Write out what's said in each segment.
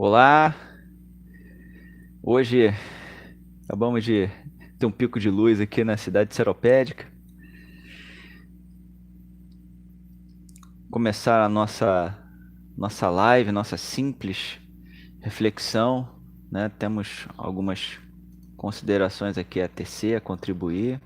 Olá, hoje acabamos de ter um pico de luz aqui na cidade seropédica. Começar a nossa live, nossa simples reflexão, né? Temos algumas considerações aqui a tecer, a contribuir.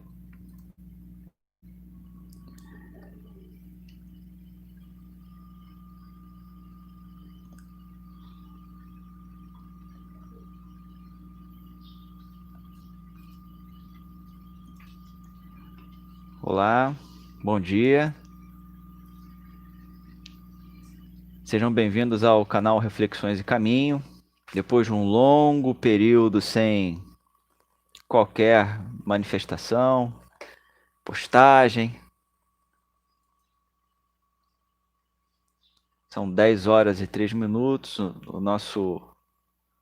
Olá, bom dia. Sejam bem-vindos ao canal Reflexões e Caminho. Depois de um longo período sem qualquer manifestação, postagem, são 10 horas e 3 minutos. O nosso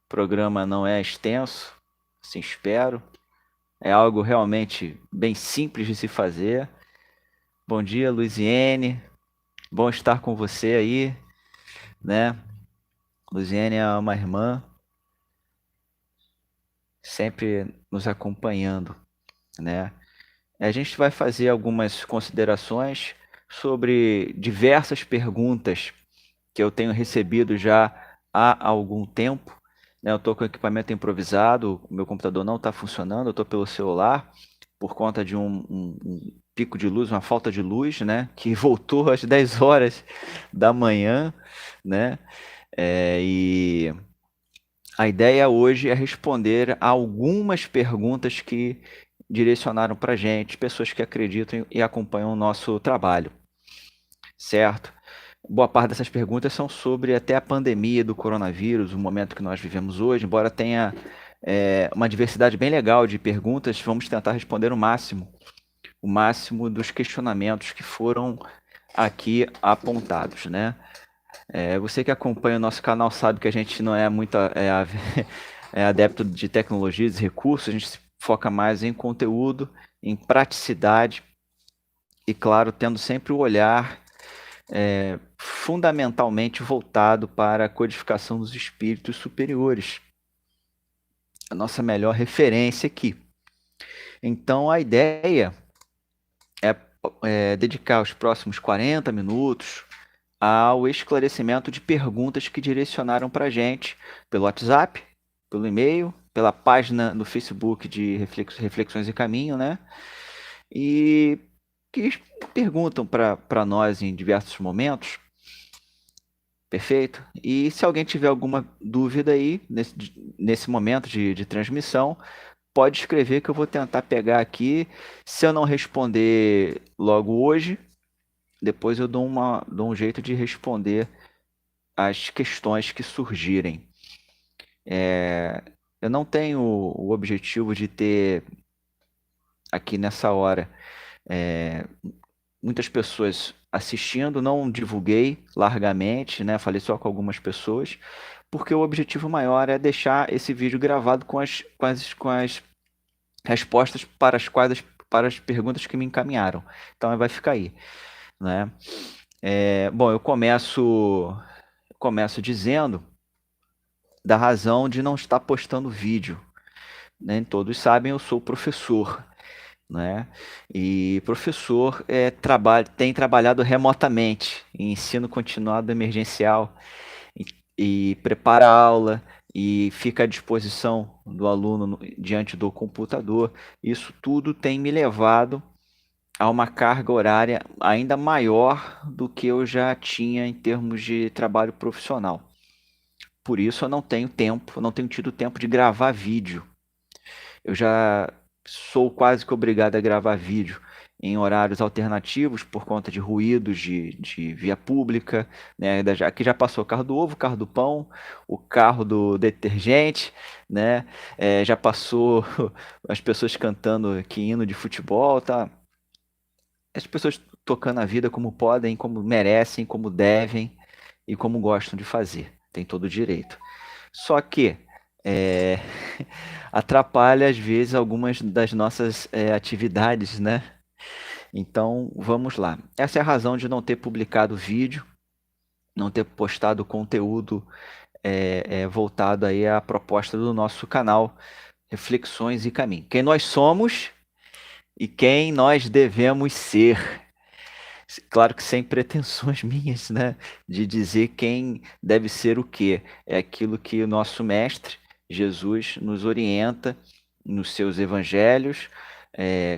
programa não é extenso, assim espero. É algo realmente bem simples de se fazer. Bom dia, Luiziene. Bom estar com você aí, né? Luiziene é uma irmã sempre nos acompanhando, né? A gente vai fazer algumas considerações sobre diversas perguntas que eu tenho recebido já há algum tempo, né? Eu estou com o equipamento improvisado, o meu computador não está funcionando, eu estou pelo celular por conta de um pico de luz, uma falta de luz, né? Que voltou às 10 horas da manhã, né? E a ideia hoje é responder a algumas perguntas que direcionaram para a gente, pessoas que acreditam e acompanham o nosso trabalho, certo? Boa parte dessas perguntas são sobre até a pandemia do coronavírus, o momento que nós vivemos hoje, embora tenha uma diversidade bem legal de perguntas, vamos tentar responder o máximo dos questionamentos que foram aqui apontados, né? Você que acompanha o nosso canal sabe que a gente não é muito adepto de tecnologias e recursos, a gente se foca mais em conteúdo, em praticidade e, claro, tendo sempre o olhar fundamentalmente voltado para a codificação dos espíritos superiores. A nossa melhor referência aqui. Então, a ideia é dedicar os próximos 40 minutos ao esclarecimento de perguntas que direcionaram para a gente pelo WhatsApp, pelo e-mail, pela página no Facebook de Reflexões e Caminho, né? E que perguntam para nós em diversos momentos. Perfeito? E se alguém tiver alguma dúvida aí, nesse momento de transmissão, pode escrever que eu vou tentar pegar aqui. Se eu não responder logo hoje, depois eu dou um jeito de responder as questões que surgirem. Eu não tenho o objetivo de ter aqui nessa hora muitas pessoas assistindo, não divulguei largamente, né? Falei só com algumas pessoas, porque o objetivo maior é deixar esse vídeo gravado com as respostas para as perguntas que me encaminharam. Então vai ficar aí, né? Bom, eu começo dizendo da razão de não estar postando vídeo. Nem todos sabem, eu sou professor, né? E professor tem trabalhado remotamente em ensino continuado emergencial e prepara a aula e fica à disposição do aluno diante do computador. Isso tudo tem me levado a uma carga horária ainda maior do que eu já tinha em termos de trabalho profissional. Por isso eu não tenho tempo, não tenho tido tempo de gravar vídeo. Eu já sou quase que obrigado a gravar vídeo em horários alternativos por conta de ruídos de via pública, né? Aqui já passou o carro do ovo, o carro do pão, o carro do detergente, né? Já passou as pessoas cantando aqui hino de futebol, tá? As pessoas tocando a vida como podem, como merecem, como devem e como gostam de fazer. Tem todo o direito. Só que é, atrapalha às vezes algumas das nossas atividades, né? Então vamos lá. Essa é a razão de não ter publicado vídeo, não ter postado conteúdo voltado aí à proposta do nosso canal Reflexões e Caminho. Quem nós somos e quem nós devemos ser. Claro que sem pretensões minhas, né? De dizer quem deve ser o quê. É aquilo que o nosso mestre, Jesus, nos orienta nos seus evangelhos,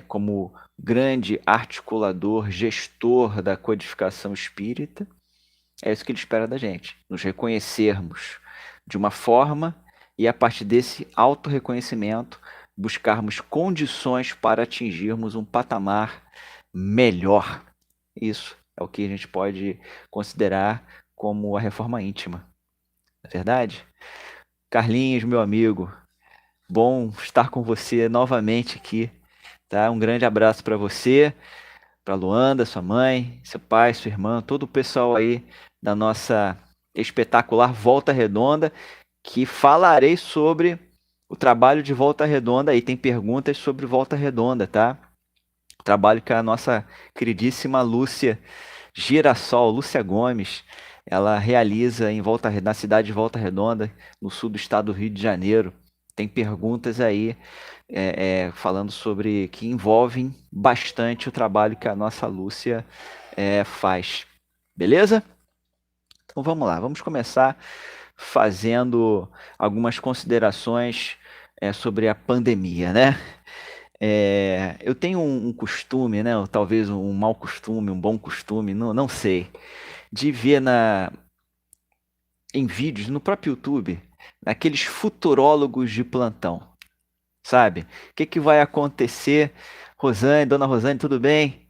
como grande articulador, gestor da codificação espírita. É isso que ele espera da gente, nos reconhecermos de uma forma e, a partir desse autorreconhecimento, buscarmos condições para atingirmos um patamar melhor. Isso é o que a gente pode considerar como a reforma íntima, não é verdade? Carlinhos, meu amigo, bom estar com você novamente aqui, tá? Um grande abraço para você, para Luanda, sua mãe, seu pai, sua irmã, todo o pessoal aí da nossa espetacular Volta Redonda, que falarei sobre o trabalho de Volta Redonda aí. Tem perguntas sobre Volta Redonda, tá? O trabalho que a nossa queridíssima Lúcia Girassol, Lúcia Gomes, ela realiza na cidade de Volta Redonda, no sul do estado do Rio de Janeiro. Tem perguntas aí falando sobre que envolvem bastante o trabalho que a nossa Lúcia faz. Beleza? Então vamos lá, vamos começar fazendo algumas considerações sobre a pandemia, né? Eu tenho um costume, né? Ou talvez um mau costume, um bom costume, não sei, de ver em vídeos no próprio YouTube, aqueles futurólogos de plantão, sabe? O que vai acontecer, Rosane, dona Rosane, tudo bem?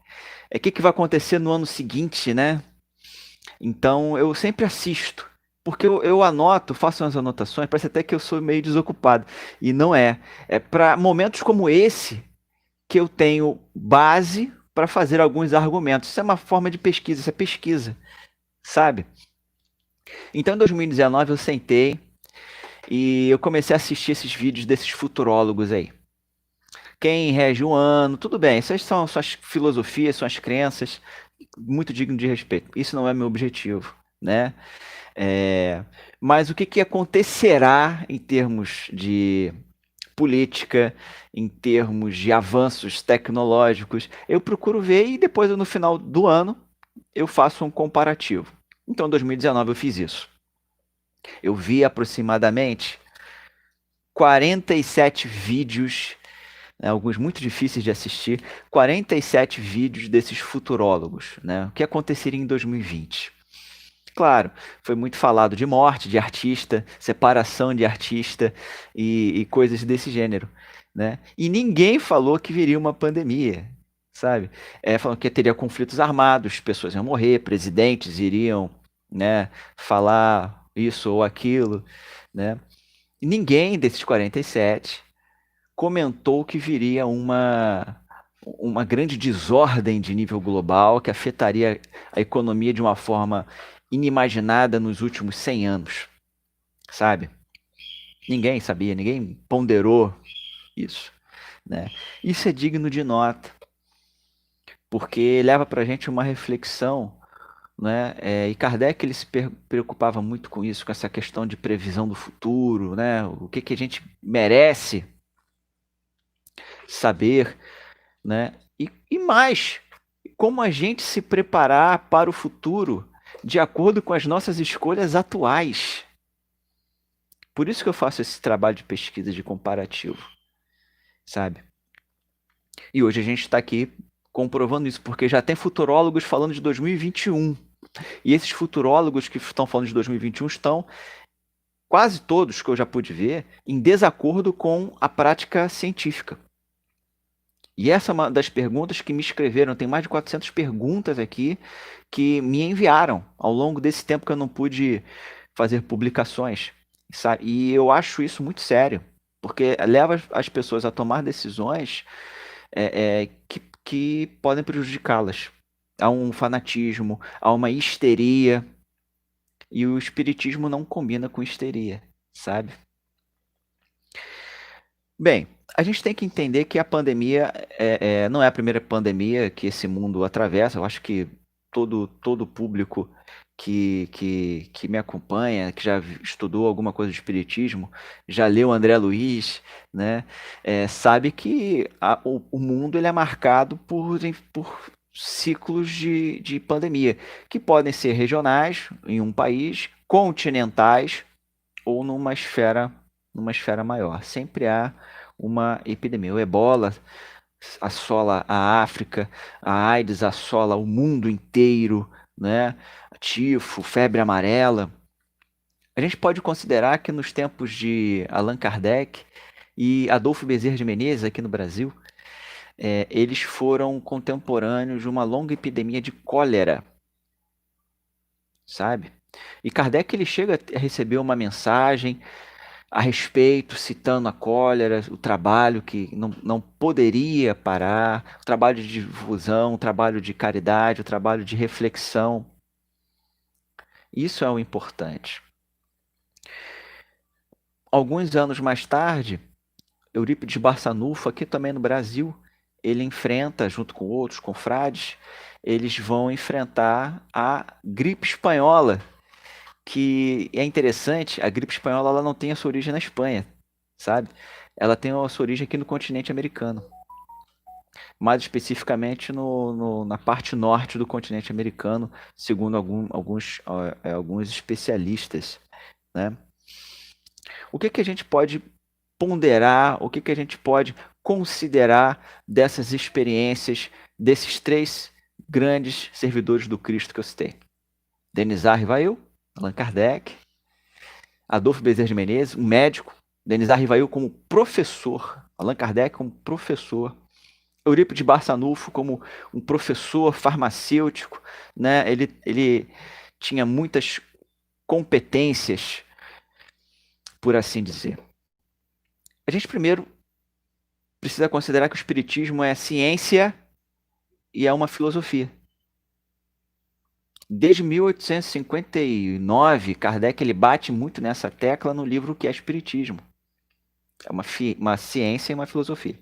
O que vai acontecer no ano seguinte, né? Então eu sempre assisto, porque eu anoto, faço umas anotações, parece até que eu sou meio desocupado. E não é. É para momentos como esse que eu tenho base para fazer alguns argumentos. Isso é uma forma de pesquisa, isso é pesquisa, sabe? Então em 2019 eu sentei e eu comecei a assistir esses vídeos desses futurólogos aí. Quem rege o ano, tudo bem, essas são suas filosofias, suas crenças, muito digno de respeito. Isso não é meu objetivo, né? Mas o que acontecerá em termos de política, em termos de avanços tecnológicos, eu procuro ver e depois no final do ano eu faço um comparativo. Então, em 2019 eu fiz isso. Eu vi aproximadamente 47 vídeos, né, alguns muito difíceis de assistir, 47 vídeos desses futurólogos, né? O que aconteceria em 2020? Claro, foi muito falado de morte de artista, separação de artista e coisas desse gênero, né? E ninguém falou que viria uma pandemia, sabe? Falando que teria conflitos armados, pessoas iam morrer, presidentes iriam, né, falar isso ou aquilo, né? E ninguém desses 47 comentou que viria uma grande desordem de nível global que afetaria a economia de uma forma inimaginada nos últimos 100 anos, sabe? Ninguém sabia, ninguém ponderou isso, né? Isso é digno de nota, porque leva para a gente uma reflexão, né? E Kardec ele se preocupava muito com isso, com essa questão de previsão do futuro, né? O que a gente merece saber, né? E mais, como a gente se preparar para o futuro de acordo com as nossas escolhas atuais. Por isso que eu faço esse trabalho de pesquisa de comparativo, sabe? E hoje a gente está aqui comprovando isso, porque já tem futurólogos falando de 2021. E esses futurólogos que estão falando de 2021 estão, quase todos que eu já pude ver, em desacordo com a prática científica. E essa é uma das perguntas que me escreveram. Tem mais de 400 perguntas aqui que me enviaram ao longo desse tempo que eu não pude fazer publicações, sabe? E eu acho isso muito sério, porque leva as pessoas a tomar decisões que podem prejudicá-las. Há um fanatismo, há uma histeria, e o espiritismo não combina com histeria, sabe? Bem, a gente tem que entender que a pandemia não é a primeira pandemia que esse mundo atravessa. Eu acho que todo público que me acompanha, que já estudou alguma coisa de espiritismo, já leu André Luiz, né, sabe que o mundo ele é marcado por ciclos de pandemia, que podem ser regionais, em um país, continentais ou numa esfera maior. Sempre há uma epidemia. O Ebola assola a África, a AIDS assola o mundo inteiro, né? Tifo, febre amarela. A gente pode considerar que nos tempos de Allan Kardec e Adolfo Bezerra de Menezes, aqui no Brasil, eles foram contemporâneos de uma longa epidemia de cólera, sabe? E Kardec ele chega a receber uma mensagem a respeito, citando a cólera, o trabalho que não poderia parar, o trabalho de difusão, o trabalho de caridade, o trabalho de reflexão. Isso é o importante. Alguns anos mais tarde, Eurípides Barçanufo, aqui também no Brasil, ele enfrenta, junto com outros confrades, eles vão enfrentar a gripe espanhola, que é interessante, a gripe espanhola ela não tem a sua origem na Espanha, sabe? Ela tem a sua origem aqui no continente americano, mais especificamente na parte norte do continente americano, segundo alguns especialistas, né? O que a gente pode ponderar, o que a gente pode considerar dessas experiências desses três grandes servidores do Cristo que eu citei? Denis Rivail, Allan Kardec, Adolfo Bezerra de Menezes, um médico, Denis Rivail como professor, Allan Kardec como professor, Eurípides Barçanufo como um professor farmacêutico, né? Ele tinha muitas competências, por assim dizer. A gente primeiro precisa considerar que o espiritismo é ciência e é uma filosofia. Desde 1859, Kardec ele bate muito nessa tecla no livro que é Espiritismo. É uma ciência e uma filosofia.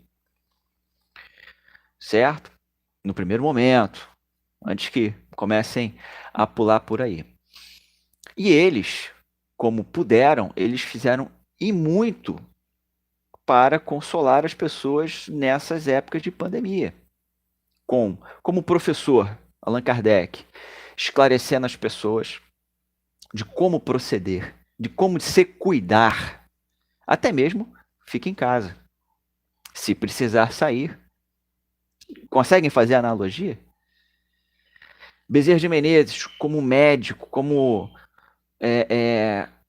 Certo? No primeiro momento, antes que comecem a pular por aí. E eles, como puderam, eles fizeram e muito para consolar as pessoas nessas épocas de pandemia. Como professor, Allan Kardec, esclarecendo as pessoas de como proceder, de como se cuidar. Até mesmo fique em casa. Se precisar sair. Conseguem fazer a analogia? Bezerra de Menezes, como médico, como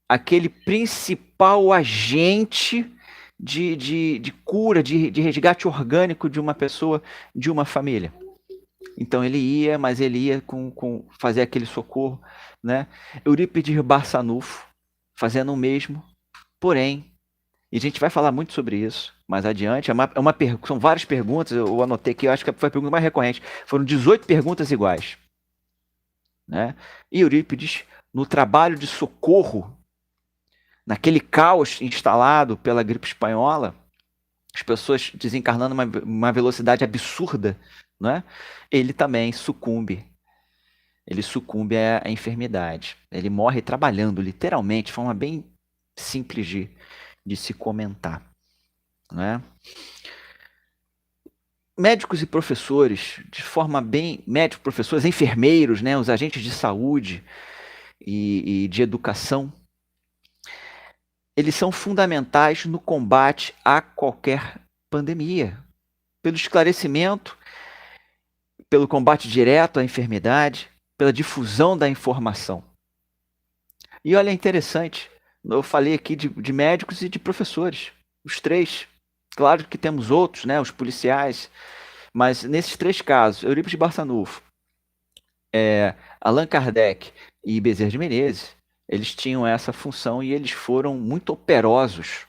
aquele principal agente de cura, de resgate orgânico de uma pessoa, de uma família. Então ele ia, mas ele ia com fazer aquele socorro, né? Eurípides Barçanufo fazendo o mesmo, porém, e a gente vai falar muito sobre isso mais adiante, são várias perguntas, eu anotei aqui, eu acho que foi a pergunta mais recorrente, foram 18 perguntas iguais, né? E Eurípides, no trabalho de socorro, naquele caos instalado pela gripe espanhola, as pessoas desencarnando uma velocidade absurda, né? Ele também sucumbe. Ele sucumbe à enfermidade. Ele morre trabalhando, literalmente, de forma bem simples de se comentar, né? Médicos e professores, de forma bem... Médicos, professores, enfermeiros, né? Os agentes de saúde e de educação, eles são fundamentais no combate a qualquer pandemia. Pelo esclarecimento, pelo combate direto à enfermidade, pela difusão da informação. E olha, é interessante, eu falei aqui de médicos e de professores, os três. Claro que temos outros, né, os policiais, mas nesses três casos, Eurípides Barçanufo, Allan Kardec e Bezerra de Menezes, eles tinham essa função e eles foram muito operosos,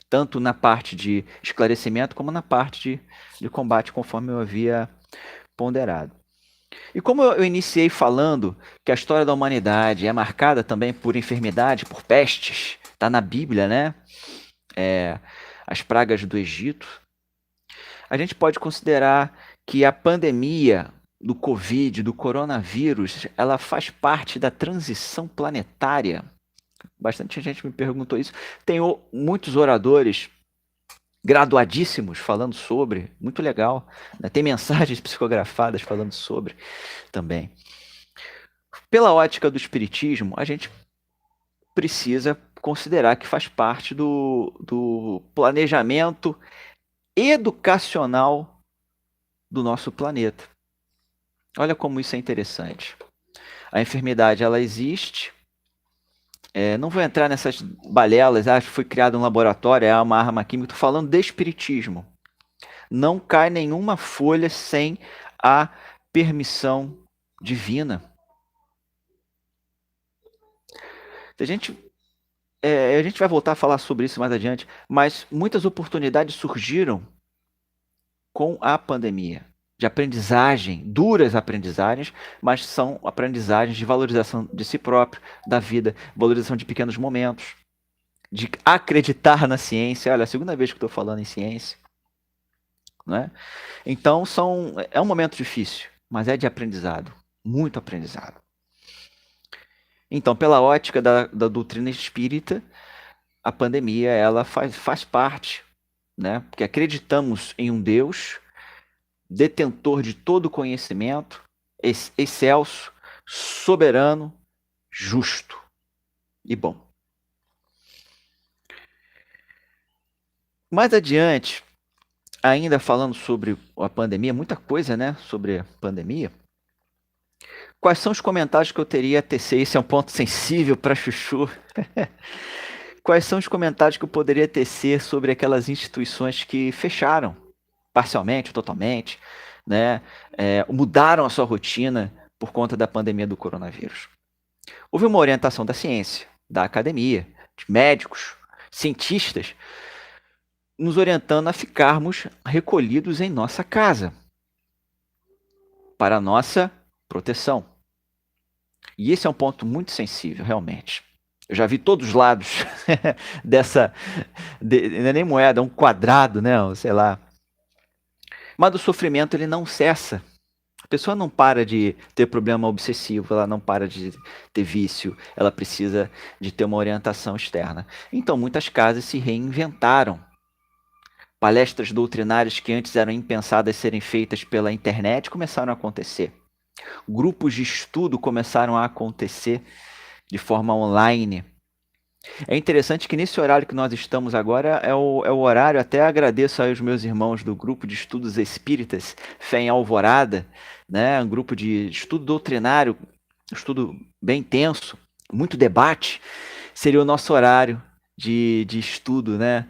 tanto na parte de esclarecimento como na parte de combate, conforme eu havia ponderado. E como eu iniciei falando que a história da humanidade é marcada também por enfermidade, por pestes, está na Bíblia, né? As pragas do Egito. A gente pode considerar que a pandemia do Covid, do coronavírus, ela faz parte da transição planetária? Bastante gente me perguntou isso. Tem muitos oradores graduadíssimos falando sobre, muito legal, né? Tem mensagens psicografadas falando sobre também. Pela ótica do espiritismo, a gente precisa considerar que faz parte do planejamento educacional do nosso planeta. Olha como isso é interessante. A enfermidade, ela existe. Não vou entrar nessas balelas, acho que foi criado um laboratório, é uma arma química. Estou falando de espiritismo. Não cai nenhuma folha sem a permissão divina. A gente vai voltar a falar sobre isso mais adiante, mas muitas oportunidades surgiram com a pandemia. De aprendizagem, duras aprendizagens, mas são aprendizagens de valorização de si próprio, da vida, valorização de pequenos momentos, de acreditar na ciência. Olha, é a segunda vez que estou falando em ciência. Né? Então, é um momento difícil, mas é de aprendizado, muito aprendizado. Então, pela ótica da doutrina espírita, a pandemia ela faz parte, né? Porque acreditamos em um Deus detentor de todo conhecimento, excelso, soberano, justo e bom. Mais adiante, ainda falando sobre a pandemia, muita coisa, né, sobre a pandemia. Quais são os comentários que eu teria a tecer? Esse é um ponto sensível para Chuchu. Quais são os comentários que eu poderia tecer sobre aquelas instituições que fecharam, parcialmente, totalmente, né? Mudaram a sua rotina por conta da pandemia do coronavírus? Houve uma orientação da ciência, da academia, de médicos, cientistas, nos orientando a ficarmos recolhidos em nossa casa, para a nossa proteção. E esse é um ponto muito sensível, realmente. Eu já vi todos os lados dessa, não é nem moeda, é um quadrado, né? Sei lá. Mas o sofrimento ele não cessa. A pessoa não para de ter problema obsessivo, ela não para de ter vício, ela precisa de ter uma orientação externa. Então, muitas casas se reinventaram. Palestras doutrinárias que antes eram impensadas serem feitas pela internet começaram a acontecer. Grupos de estudo começaram a acontecer de forma online. É interessante que nesse horário que nós estamos agora é o horário, até agradeço aos meus irmãos do grupo de estudos espíritas, Fé em Alvorada, né? Um grupo de estudo doutrinário, estudo bem intenso, muito debate, seria o nosso horário de estudo, né?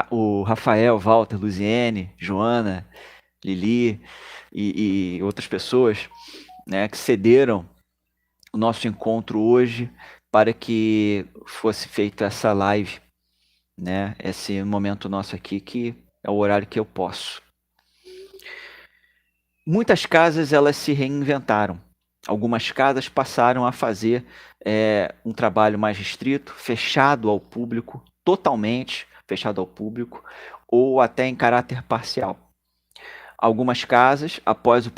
O Rafael, Walter, Luziene, Joana, Lili e outras pessoas, né, que cederam o nosso encontro hoje para que fosse feita essa live, né? Esse momento nosso aqui, que é o horário que eu posso. Muitas casas elas se reinventaram. Algumas casas passaram a fazer um trabalho mais restrito, fechado ao público, totalmente fechado ao público, ou até em caráter parcial. Algumas casas, após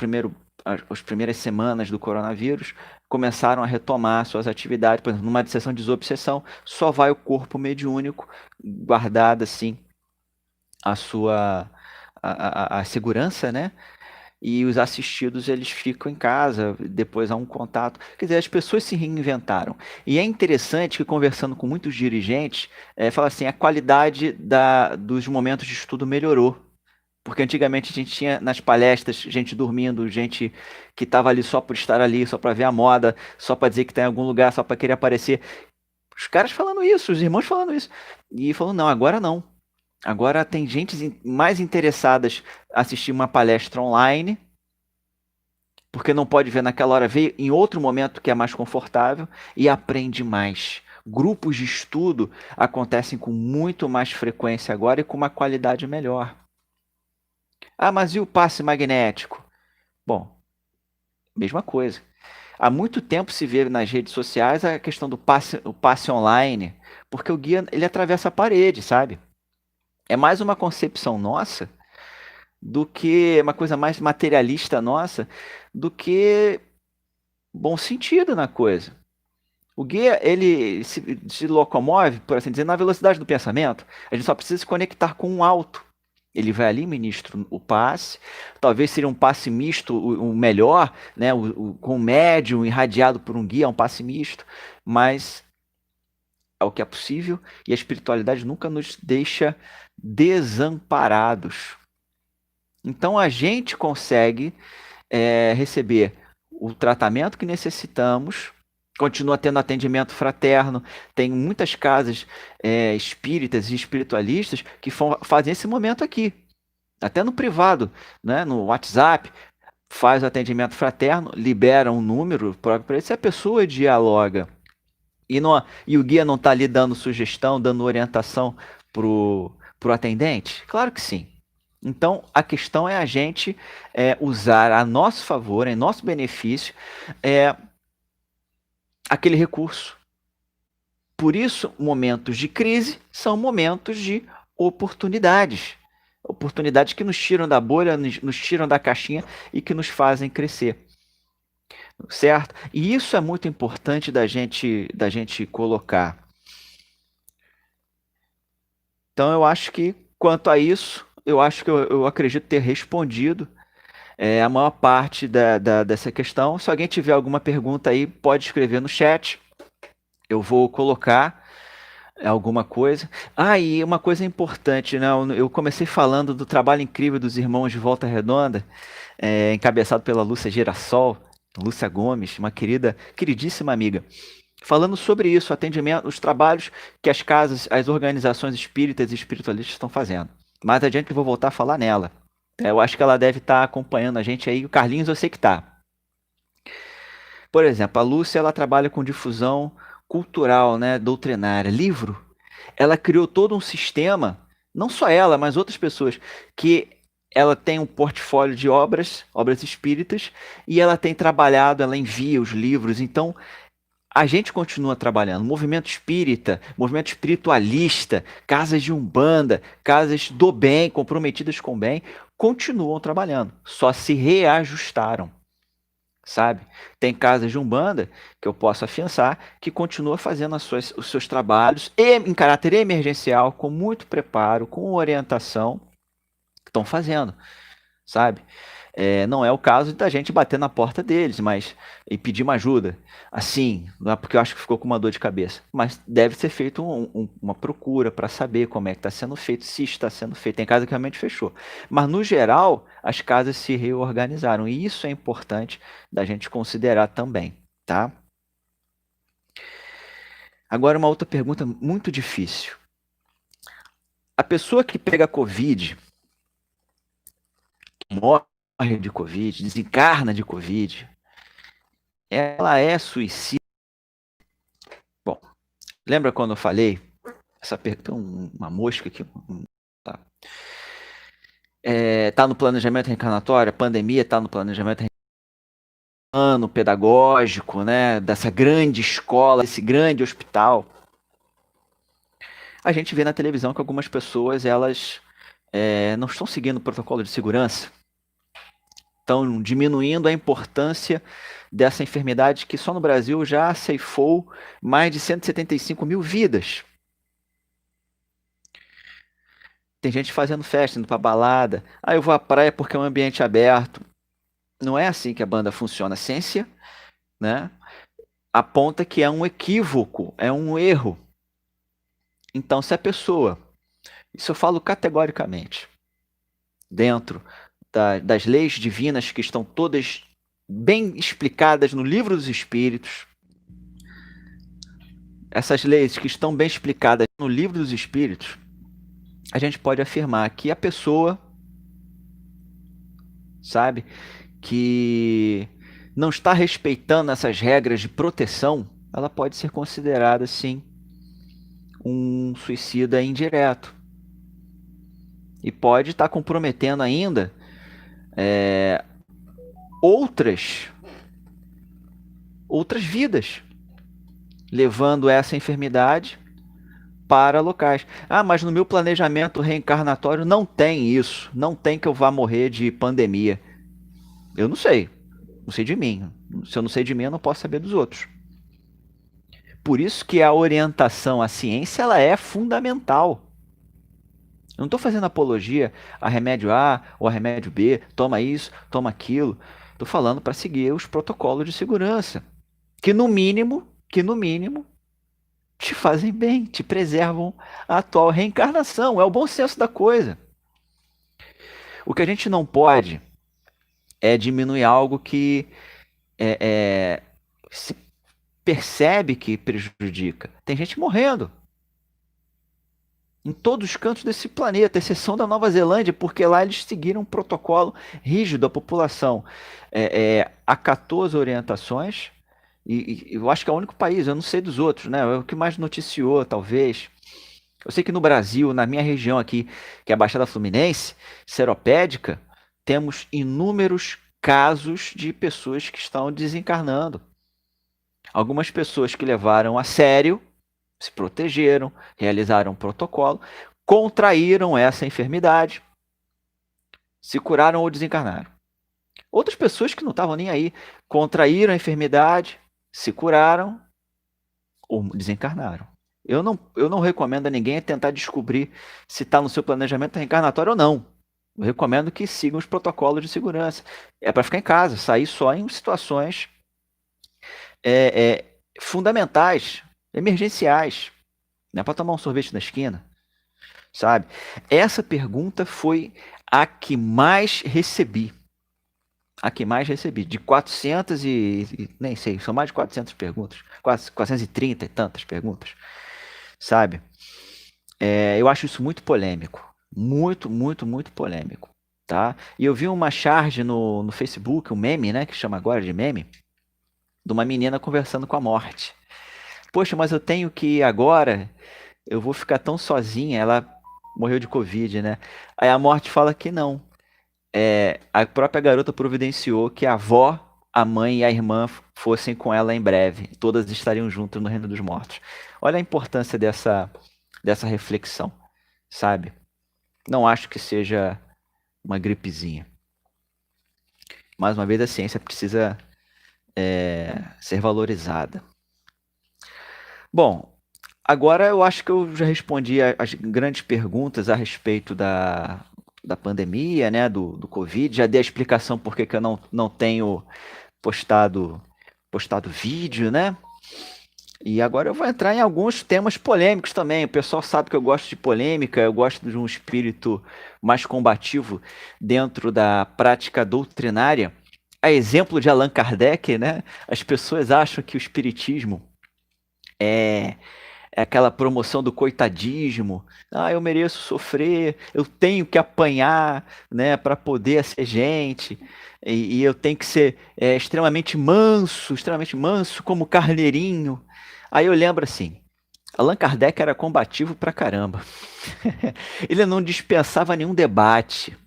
as primeiras semanas do coronavírus, começaram a retomar suas atividades. Por exemplo, numa sessão de desobsessão, só vai o corpo mediúnico, guardada assim a sua a segurança, né? E os assistidos eles ficam em casa, depois há um contato. Quer dizer, as pessoas se reinventaram. E é interessante que, conversando com muitos dirigentes, fala assim, a qualidade dos momentos de estudo melhorou. Porque antigamente a gente tinha nas palestras gente dormindo, gente que estava ali só por estar ali, só para ver a moda, só para dizer que está em algum lugar, só para querer aparecer. Os caras falando isso, os irmãos falando isso. E falando, não, agora não. Agora tem gente mais interessadas em assistir uma palestra online, porque não pode ver naquela hora, vê em outro momento que é mais confortável e aprende mais. Grupos de estudo acontecem com muito mais frequência agora e com uma qualidade melhor. Ah, mas e o passe magnético? Bom, mesma coisa. Há muito tempo se vê nas redes sociais a questão do passe online, porque o guia ele atravessa a parede, sabe? É mais uma concepção nossa do que uma coisa mais materialista nossa, do que bom sentido na coisa. O guia, ele se locomove, por assim dizer, na velocidade do pensamento. A gente só precisa se conectar com um alto. Ele vai ali, ministra o passe. Talvez seria um passe misto o melhor, né? Com o médium irradiado por um guia, é um passe misto. Mas é o que é possível e a espiritualidade nunca nos deixa desamparados. Então a gente consegue receber o tratamento que necessitamos, continua tendo atendimento fraterno. Tem muitas casas espíritas e espiritualistas que fazem esse momento aqui, até no privado, né, no WhatsApp, faz o atendimento fraterno, libera um número próprio para ele, se a pessoa dialoga e o guia não está ali dando sugestão, dando orientação pro atendente? Claro que sim. Então, a questão é a gente usar a nosso favor, em nosso benefício, aquele recurso. Por isso, momentos de crise são momentos de oportunidades. Oportunidades que nos tiram da bolha, nos tiram da caixinha e que nos fazem crescer. Certo? E isso é muito importante da gente colocar. Então, eu acho que, quanto a isso, eu acho que eu acredito ter respondido a maior parte dessa questão. Se alguém tiver alguma pergunta aí, pode escrever no chat. Eu vou colocar alguma coisa. E uma coisa importante, né? Eu comecei falando do trabalho incrível dos irmãos de Volta Redonda, encabeçado pela Lúcia Girassol, Lúcia Gomes, uma queridíssima amiga. Falando sobre isso, atendimento, os trabalhos que as casas, as organizações espíritas e espiritualistas estão fazendo. Mais adiante eu vou voltar a falar nela. Eu acho que ela deve estar acompanhando a gente aí. O Carlinhos eu sei que está. Por exemplo, a Lúcia ela trabalha com difusão cultural, né, doutrinária, livro. Ela criou todo um sistema, não só ela, mas outras pessoas, que ela tem um portfólio de obras espíritas, e ela tem trabalhado, ela envia os livros. Então, a gente continua trabalhando. Movimento espírita, movimento espiritualista, casas de umbanda, casas do bem, comprometidas com o bem, continuam trabalhando. Só se reajustaram, sabe? Tem casas de umbanda, que eu posso afiançar, que continua fazendo os seus trabalhos em caráter emergencial, com muito preparo, com orientação, estão fazendo, sabe? Não é o caso da gente bater na porta deles, mas e pedir uma ajuda. Assim, não é porque eu acho que ficou com uma dor de cabeça, mas deve ser feito uma procura para saber como é que está sendo feito, se está sendo feito. Tem casa que realmente fechou. Mas, no geral, as casas se reorganizaram. E isso é importante da gente considerar também, tá? Agora, uma outra pergunta muito difícil. A pessoa que pega Covid, morre de Covid, desencarna de Covid, ela é suicida? Bom, lembra quando eu falei? Essa pergunta, uma mosca aqui. Tá. Tá no planejamento reencarnatório? A pandemia está no planejamento plano pedagógico, né? Dessa grande escola, desse grande hospital. A gente vê na televisão que algumas pessoas elas não estão seguindo o protocolo de segurança, estão diminuindo a importância dessa enfermidade que só no Brasil já ceifou mais de 175 mil vidas. Tem gente fazendo festa, indo pra balada. Eu vou à praia porque é um ambiente aberto. Não é assim que a banda funciona. A ciência, né, aponta que é um equívoco, é um erro. Então, se a pessoa, isso eu falo categoricamente, dentro das leis divinas que estão todas bem explicadas no Livro dos Espíritos, essas leis que estão bem explicadas no Livro dos Espíritos, a gente pode afirmar que a pessoa, sabe, que não está respeitando essas regras de proteção, ela pode ser considerada, sim, um suicida indireto. E pode estar comprometendo ainda outras vidas, levando essa enfermidade para locais. Ah, mas no meu planejamento reencarnatório não tem isso. Não tem que eu vá morrer de pandemia. Eu não sei. Não sei de mim. Se eu não sei de mim, eu não posso saber dos outros. Por isso que a orientação à ciência ela é fundamental. Eu não estou fazendo apologia a remédio A ou a remédio B, toma isso, toma aquilo. Estou falando para seguir os protocolos de segurança, que no mínimo, te fazem bem, te preservam a atual reencarnação. É o bom senso da coisa. O que a gente não pode é diminuir algo que se percebe que prejudica. Tem gente morrendo em todos os cantos desse planeta, exceção da Nova Zelândia, porque lá eles seguiram um protocolo rígido. A população acatou as orientações, e eu acho que é o único país, eu não sei dos outros, né? É o que mais noticiou, talvez. Eu sei que no Brasil, na minha região aqui, que é a Baixada Fluminense, seropédica, temos inúmeros casos de pessoas que estão desencarnando. Algumas pessoas que levaram a sério, se protegeram, realizaram um protocolo, contraíram essa enfermidade, se curaram ou desencarnaram. Outras pessoas que não estavam nem aí, contraíram a enfermidade, se curaram ou desencarnaram. Eu não recomendo a ninguém tentar descobrir se está no seu planejamento reencarnatório ou não. Eu recomendo que sigam os protocolos de segurança. É para ficar em casa, sair só em situações fundamentais, emergenciais. Não é para tomar um sorvete na esquina, sabe? Essa pergunta foi a que mais recebi. A que mais recebi. De 400 nem sei, são mais de 400 perguntas. 430 e tantas perguntas, sabe? Eu acho isso muito polêmico. Muito, muito, muito polêmico. Tá? E eu vi uma charge no Facebook, um meme, né? Que chama agora de meme, de uma menina conversando com a morte. Poxa, mas eu tenho que ir agora, eu vou ficar tão sozinha. Ela morreu de Covid, né? Aí a morte fala que não. A própria garota providenciou que a avó, a mãe e a irmã fossem com ela em breve. Todas estariam juntas no reino dos mortos. Olha a importância dessa reflexão, sabe? Não acho que seja uma gripezinha. Mais uma vez, a ciência precisa ser valorizada. Bom, agora eu acho que eu já respondi as grandes perguntas a respeito da pandemia, né, do Covid. Já dei a explicação por que eu não tenho postado vídeo, né? E agora eu vou entrar em alguns temas polêmicos também. O pessoal sabe que eu gosto de polêmica, eu gosto de um espírito mais combativo dentro da prática doutrinária. A exemplo de Allan Kardec, né? As pessoas acham que o espiritismo é aquela promoção do coitadismo. Ah, eu mereço sofrer, eu tenho que apanhar, né, para poder ser gente. E eu tenho que ser extremamente manso, como carneirinho. Aí eu lembro assim, Allan Kardec era combativo pra caramba. Ele não dispensava nenhum debate.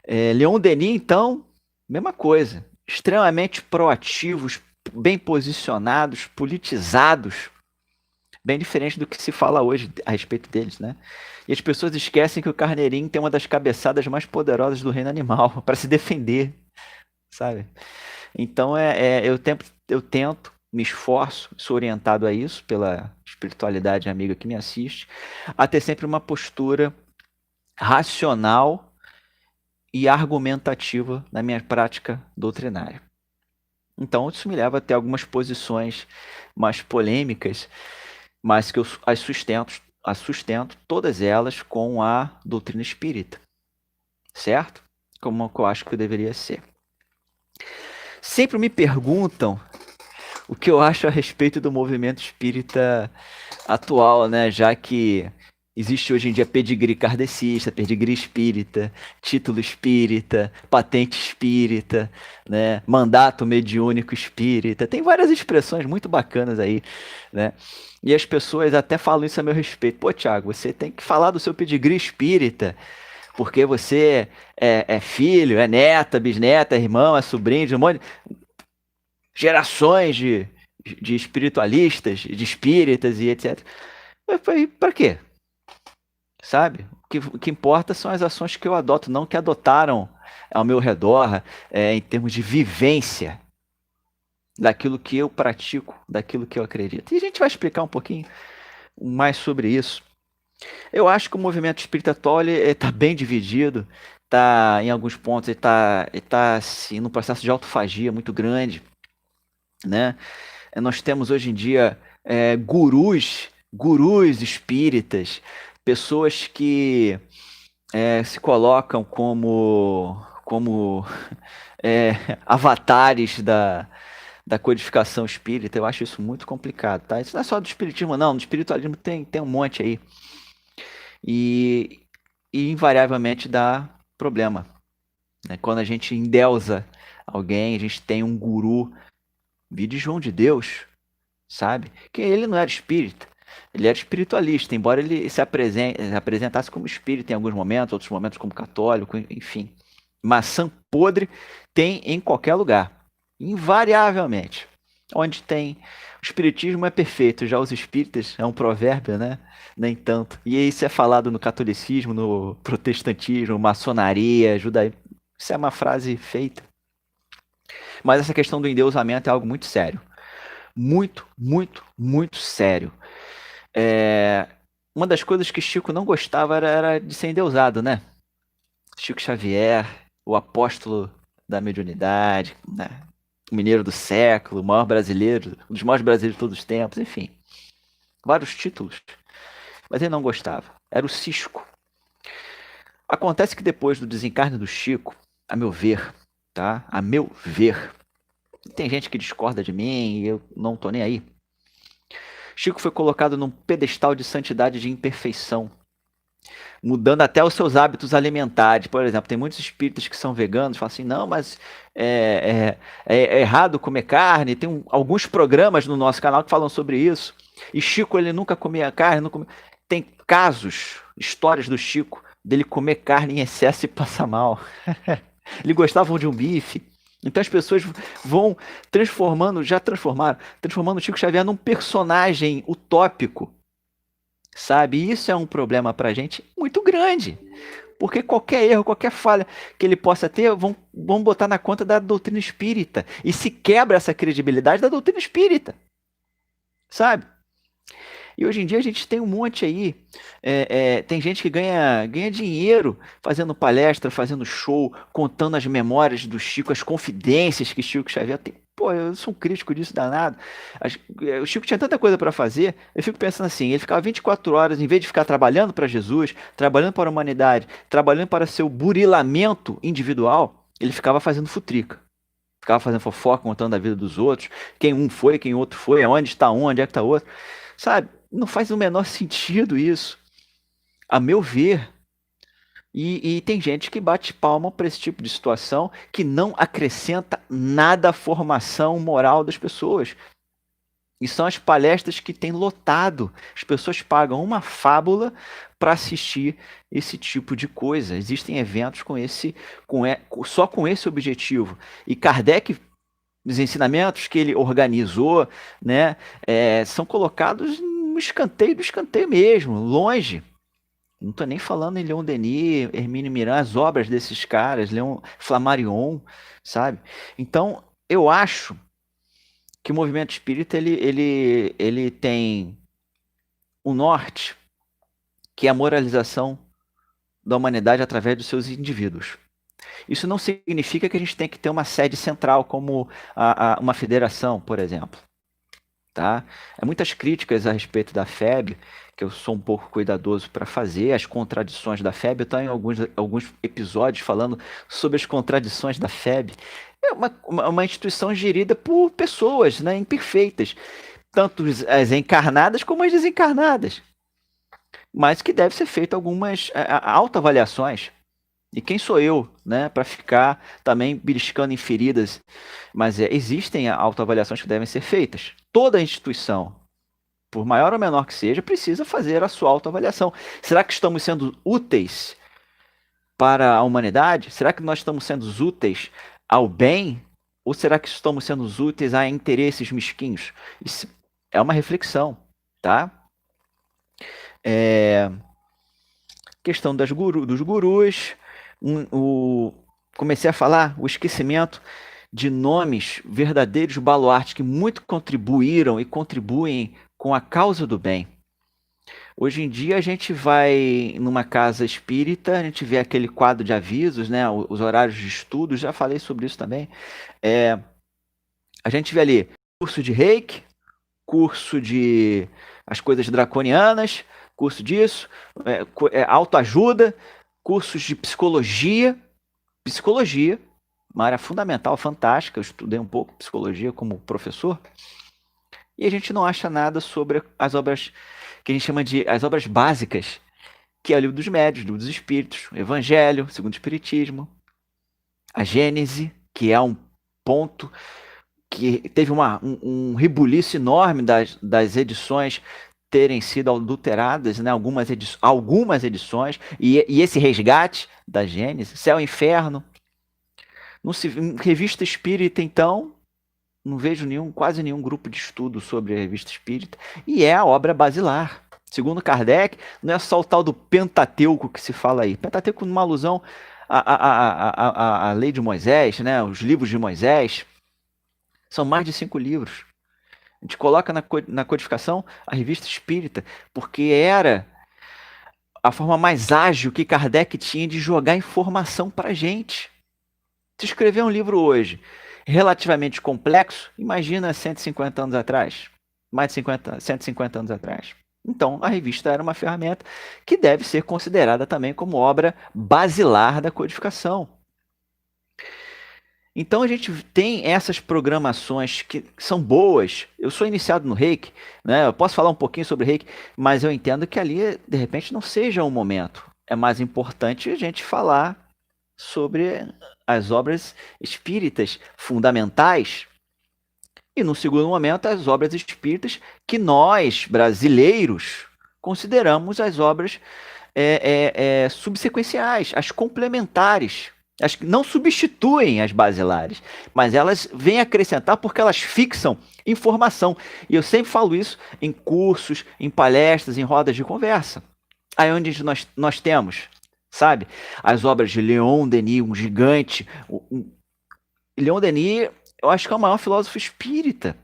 Leon Denis, então, mesma coisa. Extremamente proativos, bem posicionados, politizados. Bem diferente do que se fala hoje a respeito deles, né? E as pessoas esquecem que o carneirinho tem uma das cabeçadas mais poderosas do reino animal para se defender, sabe? Então eu tento, me esforço, sou orientado a isso pela espiritualidade amiga que me assiste, a ter sempre uma postura racional e argumentativa na minha prática doutrinária. Então isso me leva a ter algumas posições mais polêmicas, mas que eu as sustento todas elas com a doutrina espírita, certo? Como eu acho que deveria ser. Sempre me perguntam o que eu acho a respeito do movimento espírita atual, né? Já que existe hoje em dia pedigree kardecista, pedigree espírita, título espírita, patente espírita, né? Mandato mediúnico espírita. Tem várias expressões muito bacanas aí, né? E as pessoas até falam isso a meu respeito. Pô, Thiago, você tem que falar do seu pedigree espírita, porque você é filho, é neta, bisneta, é irmão, é sobrinho de um monte de gerações de espiritualistas, de espíritas e etc. Eu falei, pra quê? Sabe? O que importa são as ações que eu adoto, não que adotaram ao meu redor, em termos de vivência daquilo que eu pratico, daquilo que eu acredito. E a gente vai explicar um pouquinho mais sobre isso. Eu acho que o movimento espírita atual está bem dividido, tá, em alguns pontos ele tá assim, num processo de autofagia muito grande, né? Nós temos hoje em dia gurus espíritas, pessoas que se colocam como é, avatares da codificação espírita. Eu acho isso muito complicado, tá? Isso não é só do espiritismo, não. No espiritualismo tem um monte aí. E, e invariavelmente dá problema, né? Quando a gente endeusa alguém, a gente tem um guru, de João de Deus, sabe? Que ele não era espírita, ele era espiritualista, embora ele apresentasse como espírita em alguns momentos, outros momentos como católico, enfim. Maçã podre tem em qualquer lugar, invariavelmente. Onde tem. O espiritismo é perfeito, já os espíritas é um provérbio, né? Nem tanto. E isso é falado no catolicismo, no protestantismo, maçonaria, judaísmo. Isso é uma frase feita. Mas essa questão do endeusamento é algo muito sério. Muito, muito, muito sério. Uma das coisas que Chico não gostava era de ser endeusado, né? Chico Xavier, o apóstolo da mediunidade, né? O mineiro do século, o maior brasileiro, um dos maiores brasileiros de todos os tempos, enfim. Vários títulos. Mas ele não gostava. Era o cisco. Acontece que depois do desencarne do Chico, a meu ver, tá? A meu ver, tem gente que discorda de mim e eu não tô nem aí. Chico foi colocado num pedestal de santidade e de imperfeição, mudando até os seus hábitos alimentares. Por exemplo, tem muitos espíritas que são veganos, falam assim, não, mas é errado comer carne. Tem alguns programas no nosso canal que falam sobre isso. E Chico, ele nunca comia carne. Não comia... Tem casos, histórias do Chico, dele comer carne em excesso e passar mal. Ele gostava de um bife. Então as pessoas vão transformando o Chico Xavier num personagem utópico, sabe? E isso é um problema pra gente muito grande. Porque qualquer erro, qualquer falha que ele possa ter, vão botar na conta da doutrina espírita. E se quebra essa credibilidade da doutrina espírita, sabe? E hoje em dia a gente tem um monte aí. Tem gente que ganha dinheiro fazendo palestra, fazendo show, contando as memórias do Chico, as confidências que Chico Xavier tem. Pô, eu sou um crítico disso danado. O Chico tinha tanta coisa para fazer, eu fico pensando assim, ele ficava 24 horas, em vez de ficar trabalhando para Jesus, trabalhando para a humanidade, trabalhando para seu burilamento individual, ele ficava fazendo futrica. Ficava fazendo fofoca, contando a vida dos outros, quem um foi, quem outro foi, onde está um, onde é que está outro. Sabe? Não faz o menor sentido isso, a meu ver. E tem gente que bate palma para esse tipo de situação que não acrescenta nada à formação moral das pessoas. E são as palestras que têm lotado. As pessoas pagam uma fábula para assistir esse tipo de coisa. Existem eventos só com esse objetivo. E Kardec, os ensinamentos que ele organizou, né, são colocados no escanteio do escanteio mesmo, longe. Não estou nem falando em Leon Denis, Hermínio Miranda, as obras desses caras, Leon Flammarion, sabe? Então, eu acho que o movimento espírita ele tem um norte, que é a moralização da humanidade através dos seus indivíduos. Isso não significa que a gente tem que ter uma sede central, como uma federação, por exemplo. Tá? Há muitas críticas a respeito da FEB, que eu sou um pouco cuidadoso para fazer, as contradições da FEB. Eu estou em alguns episódios falando sobre as contradições da FEB. É uma instituição gerida por pessoas, né, imperfeitas, tanto as encarnadas como as desencarnadas, mas que deve ser feito algumas autoavaliações. E quem sou eu, né, para ficar também beliscando em feridas? Mas existem autoavaliações que devem ser feitas. Toda instituição, por maior ou menor que seja, precisa fazer a sua autoavaliação. Será que estamos sendo úteis para a humanidade? Será que nós estamos sendo úteis ao bem? Ou será que estamos sendo úteis a interesses mesquinhos? Isso é uma reflexão, tá? Questão dos gurus, comecei a falar o esquecimento de nomes verdadeiros baluartes que muito contribuíram e contribuem com a causa do bem. Hoje em dia a gente vai numa casa espírita, a gente vê aquele quadro de avisos, né, os horários de estudo, já falei sobre isso também. A gente vê ali curso de Reiki, curso de as coisas draconianas, curso disso, autoajuda, cursos de psicologia, uma área fundamental, fantástica. Eu estudei um pouco psicologia como professor, e a gente não acha nada sobre as obras que a gente chama de as obras básicas, que é o livro dos médiuns, o livro dos espíritos, o Evangelho, segundo o Espiritismo, a Gênese, que é um ponto que teve um rebuliço enorme das edições terem sido adulteradas, né? Algumas edições, e esse resgate da Gênese, Céu e Inferno. Revista Espírita, então, não vejo quase nenhum grupo de estudo sobre a Revista Espírita, e é a obra basilar. Segundo Kardec, não é só o tal do Pentateuco que se fala aí. Pentateuco numa alusão à lei de Moisés, né? Os livros de Moisés. São mais de 5 livros. A gente coloca na codificação a Revista Espírita, porque era a forma mais ágil que Kardec tinha de jogar informação para a gente. Se escrever um livro hoje relativamente complexo, imagina 150 anos atrás. Mais de 150 anos atrás. Então, a revista era uma ferramenta que deve ser considerada também como obra basilar da codificação. Então a gente tem essas programações que são boas. Eu sou iniciado no Reiki, né? Eu posso falar um pouquinho sobre Reiki, mas eu entendo que ali, de repente, não seja o momento. É mais importante a gente falar sobre as obras espíritas fundamentais e, no segundo momento, as obras espíritas que nós, brasileiros, consideramos as obras subsequenciais, as complementares. As que não substituem as basilares, mas elas vêm acrescentar porque elas fixam informação. E eu sempre falo isso em cursos, em palestras, em rodas de conversa. Aí onde nós temos, sabe, as obras de Leon Denis, um gigante. Leon Denis, eu acho que é o maior filósofo espírita,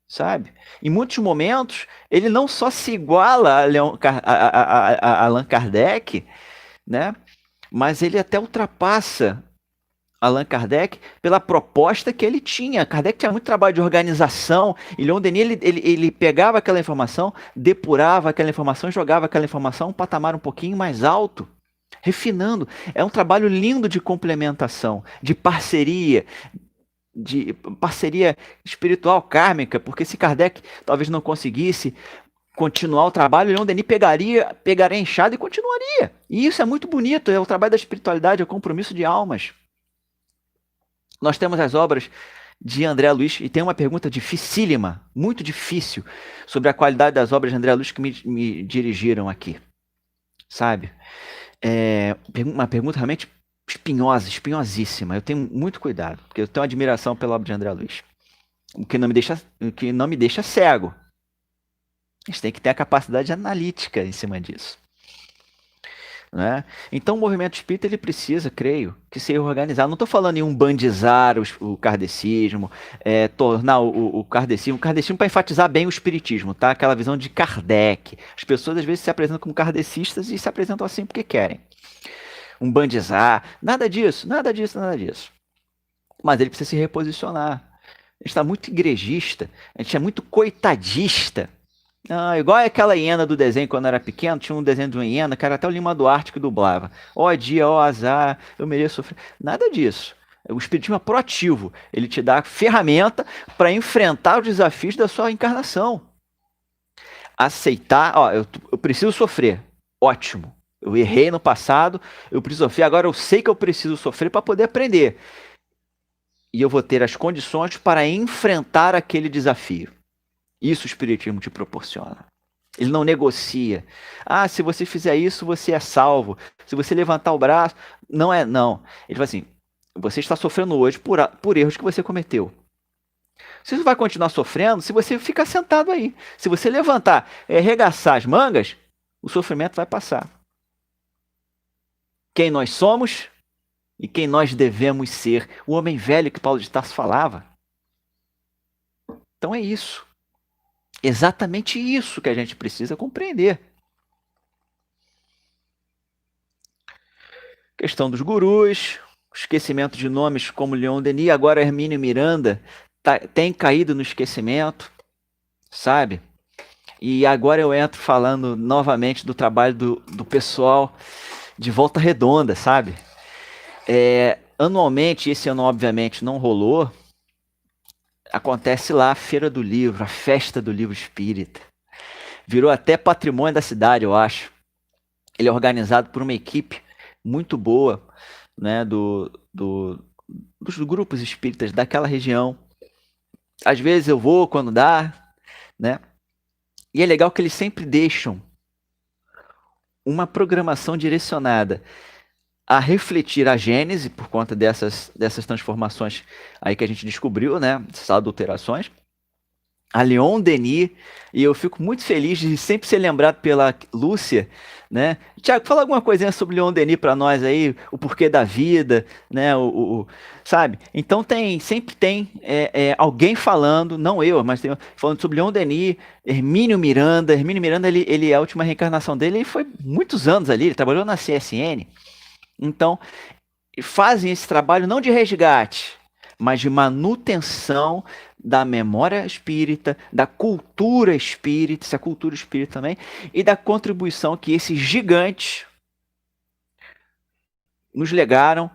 sabe? Em muitos momentos, ele não só se iguala a Allan Kardec, né? Mas ele até ultrapassa Allan Kardec pela proposta que ele tinha. Kardec tinha muito trabalho de organização, e Leon Denis ele pegava aquela informação, depurava aquela informação e jogava aquela informação um patamar um pouquinho mais alto, refinando. É um trabalho lindo de complementação, de parceria espiritual kármica, porque se Kardec talvez não conseguisse continuar o trabalho, Leon Denis pegaria a enxada e continuaria. E isso é muito bonito, é o trabalho da espiritualidade, é o compromisso de almas. Nós temos as obras de André Luiz, e tem uma pergunta dificílima, muito difícil, sobre a qualidade das obras de André Luiz que me dirigiram aqui. Sabe? Uma pergunta realmente espinhosa, espinhosíssima. Eu tenho muito cuidado, porque eu tenho admiração pela obra de André Luiz. O que não me deixa cego. A gente tem que ter a capacidade analítica em cima disso. Né? Então o movimento espírita ele precisa, creio, que ser organizado. Não estou falando em umbandizar o kardecismo, tornar o kardecismo para enfatizar bem o espiritismo, tá? Aquela visão de Kardec. As pessoas às vezes se apresentam como kardecistas e se apresentam assim porque querem. Umbandizar, nada disso. Mas ele precisa se reposicionar. A gente está muito igrejista, a gente é muito coitadista. Igual aquela hiena do desenho quando eu era pequeno, tinha um desenho de uma hiena, que era até o Lima Duarte que dublava. Ó dia, ó azar, eu mereço sofrer. Nada disso. O espiritismo é proativo. Ele te dá ferramenta para enfrentar os desafios da sua encarnação. Aceitar, eu preciso sofrer. Ótimo. Eu errei no passado, eu preciso sofrer, agora eu sei que eu preciso sofrer para poder aprender. E eu vou ter as condições para enfrentar aquele desafio. Isso o espiritismo te proporciona. Ele não negocia. Se você fizer isso, você é salvo. Se você levantar o braço, não é. Não. Ele fala assim, você está sofrendo hoje por erros que você cometeu. Você vai continuar sofrendo se você ficar sentado aí. Se você levantar, arregaçar as mangas, o sofrimento vai passar. Quem nós somos e quem nós devemos ser. O homem velho que Paulo de Tarso falava. Então é isso. Exatamente isso que a gente precisa compreender. Questão dos gurus, esquecimento de nomes como Leon Denis, agora Hermínio Miranda, tem caído no esquecimento, sabe? E agora eu entro falando novamente do trabalho do pessoal de Volta Redonda, sabe? Anualmente, esse ano obviamente não rolou, acontece lá a Feira do Livro, a Festa do Livro Espírita. Virou até patrimônio da cidade, eu acho. Ele é organizado por uma equipe muito boa, né, dos grupos espíritas daquela região. Às vezes eu vou quando dá, né? E é legal que eles sempre deixam uma programação direcionada a refletir a Gênese por conta dessas transformações aí que a gente descobriu, né? Essas adulterações. A Leon Denis, e eu fico muito feliz de sempre ser lembrado pela Lúcia, né? Tiago, fala alguma coisinha sobre Leon Denis para nós aí, o porquê da vida, né? Sabe? Então sempre tem alguém falando, não eu, mas falando sobre Leon Denis, Hermínio Miranda. Hermínio Miranda, ele a última reencarnação dele, ele foi muitos anos ali, ele trabalhou na CSN. Então, fazem esse trabalho não de resgate, mas de manutenção da memória espírita, da cultura espírita, essa cultura espírita também, e da contribuição que esses gigantes nos legaram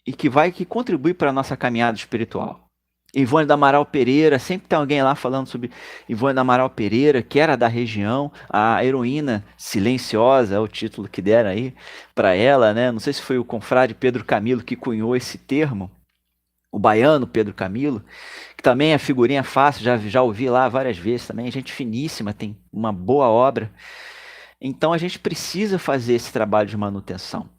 e que contribui para a nossa caminhada espiritual. Ivone da Amaral Pereira, sempre tem alguém lá falando sobre Ivone da Amaral Pereira, que era da região, a heroína silenciosa, é o título que deram aí para ela, né? Não sei se foi o confrade Pedro Camilo que cunhou esse termo, o baiano Pedro Camilo, que também é figurinha fácil, já ouvi lá várias vezes também, gente finíssima, tem uma boa obra. Então a gente precisa fazer esse trabalho de manutenção.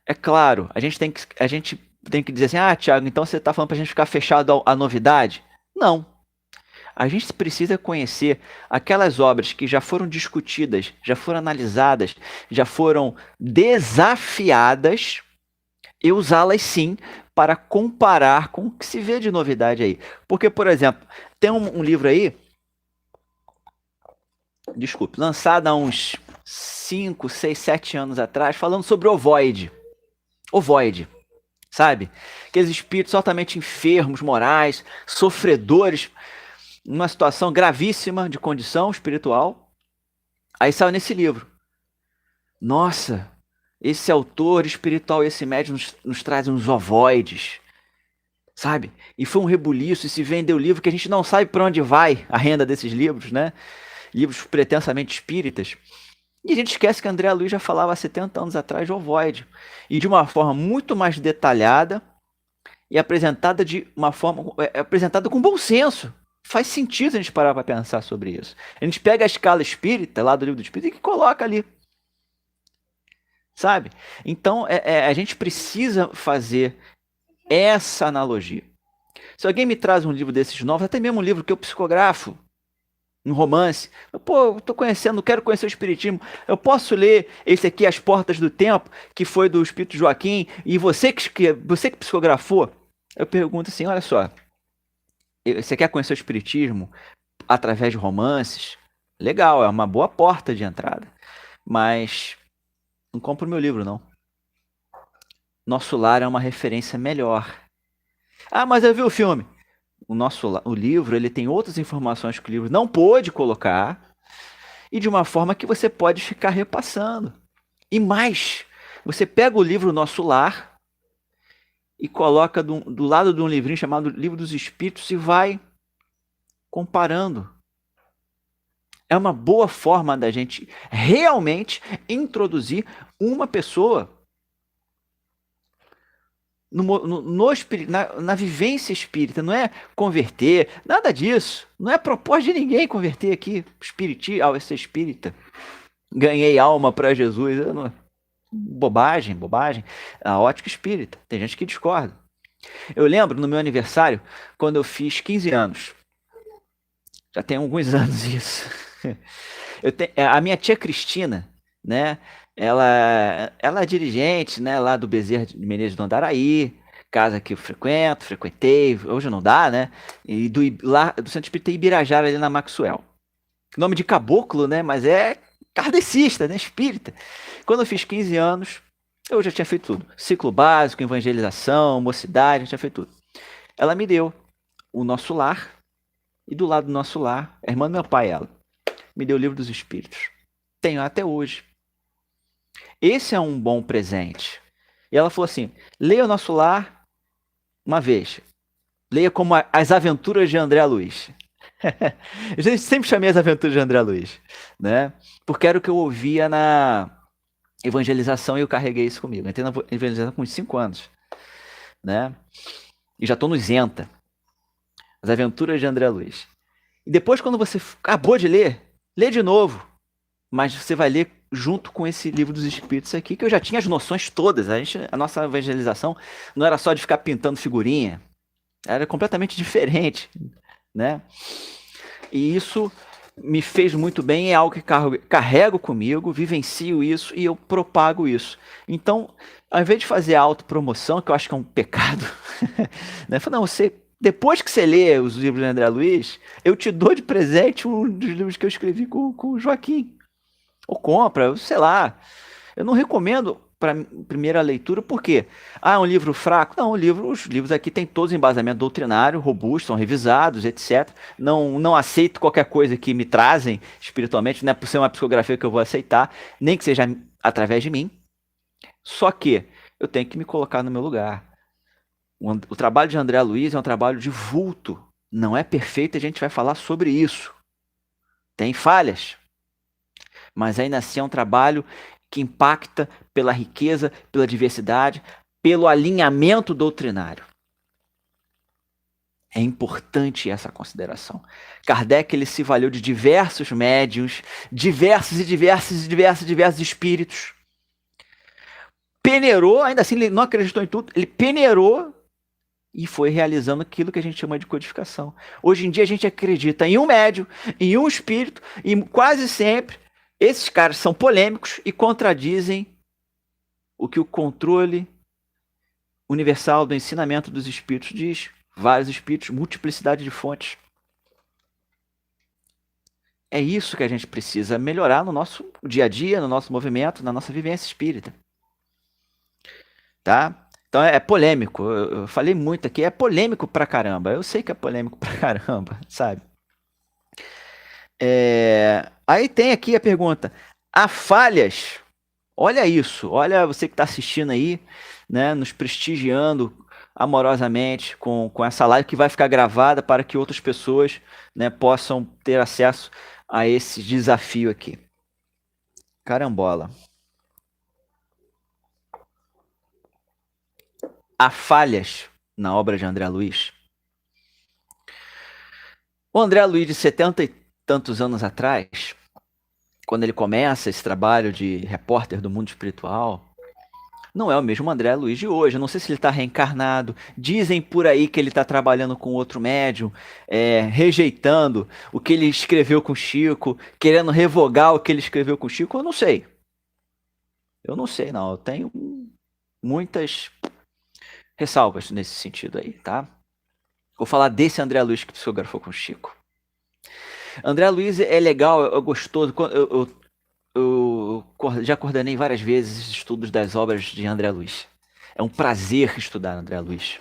É claro, a gente tem que dizer assim, Tiago, então você está falando para a gente ficar fechado à novidade? Não. A gente precisa conhecer aquelas obras que já foram discutidas, já foram analisadas, já foram desafiadas e usá-las sim para comparar com o que se vê de novidade aí. Porque, por exemplo, tem um livro aí, lançado há uns 5, 6, 7 anos atrás, falando sobre ovoide. Ovoide, sabe? Aqueles espíritos altamente enfermos, morais, sofredores, numa situação gravíssima de condição espiritual. Aí saiu nesse livro. Nossa, esse autor espiritual, esse médium nos traz uns ovoides, sabe? E foi um rebuliço, e se vendeu livro que a gente não sabe para onde vai a renda desses livros, né? Livros pretensamente espíritas. E a gente esquece que André Luiz já falava há 70 anos atrás de ovoide. E de uma forma muito mais detalhada e apresentada apresentada com bom senso. Faz sentido a gente parar para pensar sobre isso. A gente pega a escala espírita, lá do livro do Espírito, e coloca ali. Sabe? Então, a gente precisa fazer essa analogia. Se alguém me traz um livro desses novos, até mesmo um livro que eu psicografo, um romance, eu tô conhecendo, quero conhecer o Espiritismo, eu posso ler esse aqui, As Portas do Tempo, que foi do Espírito Joaquim, e você que psicografou, eu pergunto assim, olha só, você quer conhecer o Espiritismo através de romances? Legal, é uma boa porta de entrada, mas não compra o meu livro, não. Nosso Lar é uma referência melhor. Mas eu vi o filme. O livro, ele tem outras informações que o livro não pôde colocar e de uma forma que você pode ficar repassando. E mais, você pega o livro Nosso Lar e coloca do lado de um livrinho chamado Livro dos Espíritos e vai comparando. É uma boa forma da gente realmente introduzir uma pessoa na vivência espírita. Não é converter, nada disso. Não é propósito de ninguém converter aqui, ser espírita. Ganhei alma para Jesus. Bobagem. A ótica espírita. Tem gente que discorda. Eu lembro no meu aniversário, quando eu fiz 15 anos. Já tem alguns anos isso. A minha tia Cristina, né? Ela é dirigente, né? Lá do Bezerra de Menezes do Andaraí, casa que eu frequentei, hoje não dá, né? E lá do Centro Espírita Ibirajara, ali na Maxwell. Nome de caboclo, né? Mas é kardecista, né? Espírita. Quando eu fiz 15 anos, eu já tinha feito tudo. Ciclo básico, evangelização, mocidade, eu tinha feito tudo. Ela me deu o Nosso Lar, e do lado do Nosso Lar, a irmã do meu pai, ela, me deu o Livro dos Espíritos. Tenho até hoje. Esse é um bom presente. E ela falou assim: leia o Nosso Lar uma vez. Leia como As Aventuras de André Luiz. Eu sempre chamei As Aventuras de André Luiz, né? Porque era o que eu ouvia na evangelização e eu carreguei isso comigo. Entrei na evangelização com uns 5 anos, né? E já estou no Zenta. As Aventuras de André Luiz. E depois, quando você acabou de ler, lê de novo. Mas você vai ler junto com esse Livro dos Espíritos aqui, que eu já tinha as noções todas. A nossa evangelização não era só de ficar pintando figurinha. Era completamente diferente, né? E isso me fez muito bem, é algo que carrego comigo, vivencio isso e eu propago isso. Então, ao invés de fazer autopromoção, que eu acho que é um pecado, né? Falei, não, depois que você lê os livros de André Luiz, eu te dou de presente um dos livros que eu escrevi com o Joaquim. Ou compra, sei lá. Eu não recomendo para primeira leitura, por quê? Ah, é um livro fraco? Não, os livros aqui têm todos embasamento doutrinário, robustos, são revisados, etc. Não aceito qualquer coisa que me trazem espiritualmente, não é por ser uma psicografia que eu vou aceitar, nem que seja através de mim. Só que eu tenho que me colocar no meu lugar. O trabalho de André Luiz é um trabalho de vulto. Não é perfeito, a gente vai falar sobre isso. Tem falhas, mas ainda assim é um trabalho que impacta pela riqueza, pela diversidade, pelo alinhamento doutrinário. É importante essa consideração. Kardec ele se valeu de diversos médiuns, diversos espíritos. Peneirou, ainda assim ele não acreditou em tudo, ele peneirou e foi realizando aquilo que a gente chama de codificação. Hoje em dia a gente acredita em um médium, em um espírito, e quase sempre esses caras são polêmicos e contradizem o que o controle universal do ensinamento dos espíritos diz. Vários espíritos, multiplicidade de fontes. É isso que a gente precisa melhorar no nosso dia a dia, no nosso movimento, na nossa vivência espírita. Tá? Então é polêmico. Eu falei muito aqui, é polêmico pra caramba. Eu sei que é polêmico pra caramba, sabe? Aí tem aqui a pergunta: há falhas? Olha isso, olha você que está assistindo aí, né, nos prestigiando amorosamente com essa live que vai ficar gravada para que outras pessoas, né, possam ter acesso a esse desafio aqui. Carambola. Há falhas na obra de André Luiz? O André Luiz, de 70 e tantos anos atrás, quando ele começa esse trabalho de repórter do mundo espiritual, não é o mesmo André Luiz de hoje. Eu não sei se ele está reencarnado. Dizem por aí que ele está trabalhando com outro médium, rejeitando o que ele escreveu com Chico, querendo revogar o que ele escreveu com Chico. Eu não sei. Eu não sei, não. Eu tenho muitas ressalvas nesse sentido aí, tá? Vou falar desse André Luiz que psicografou com Chico. André Luiz é legal, é gostoso. Eu já coordenei várias vezes estudos das obras de André Luiz. É um prazer estudar André Luiz.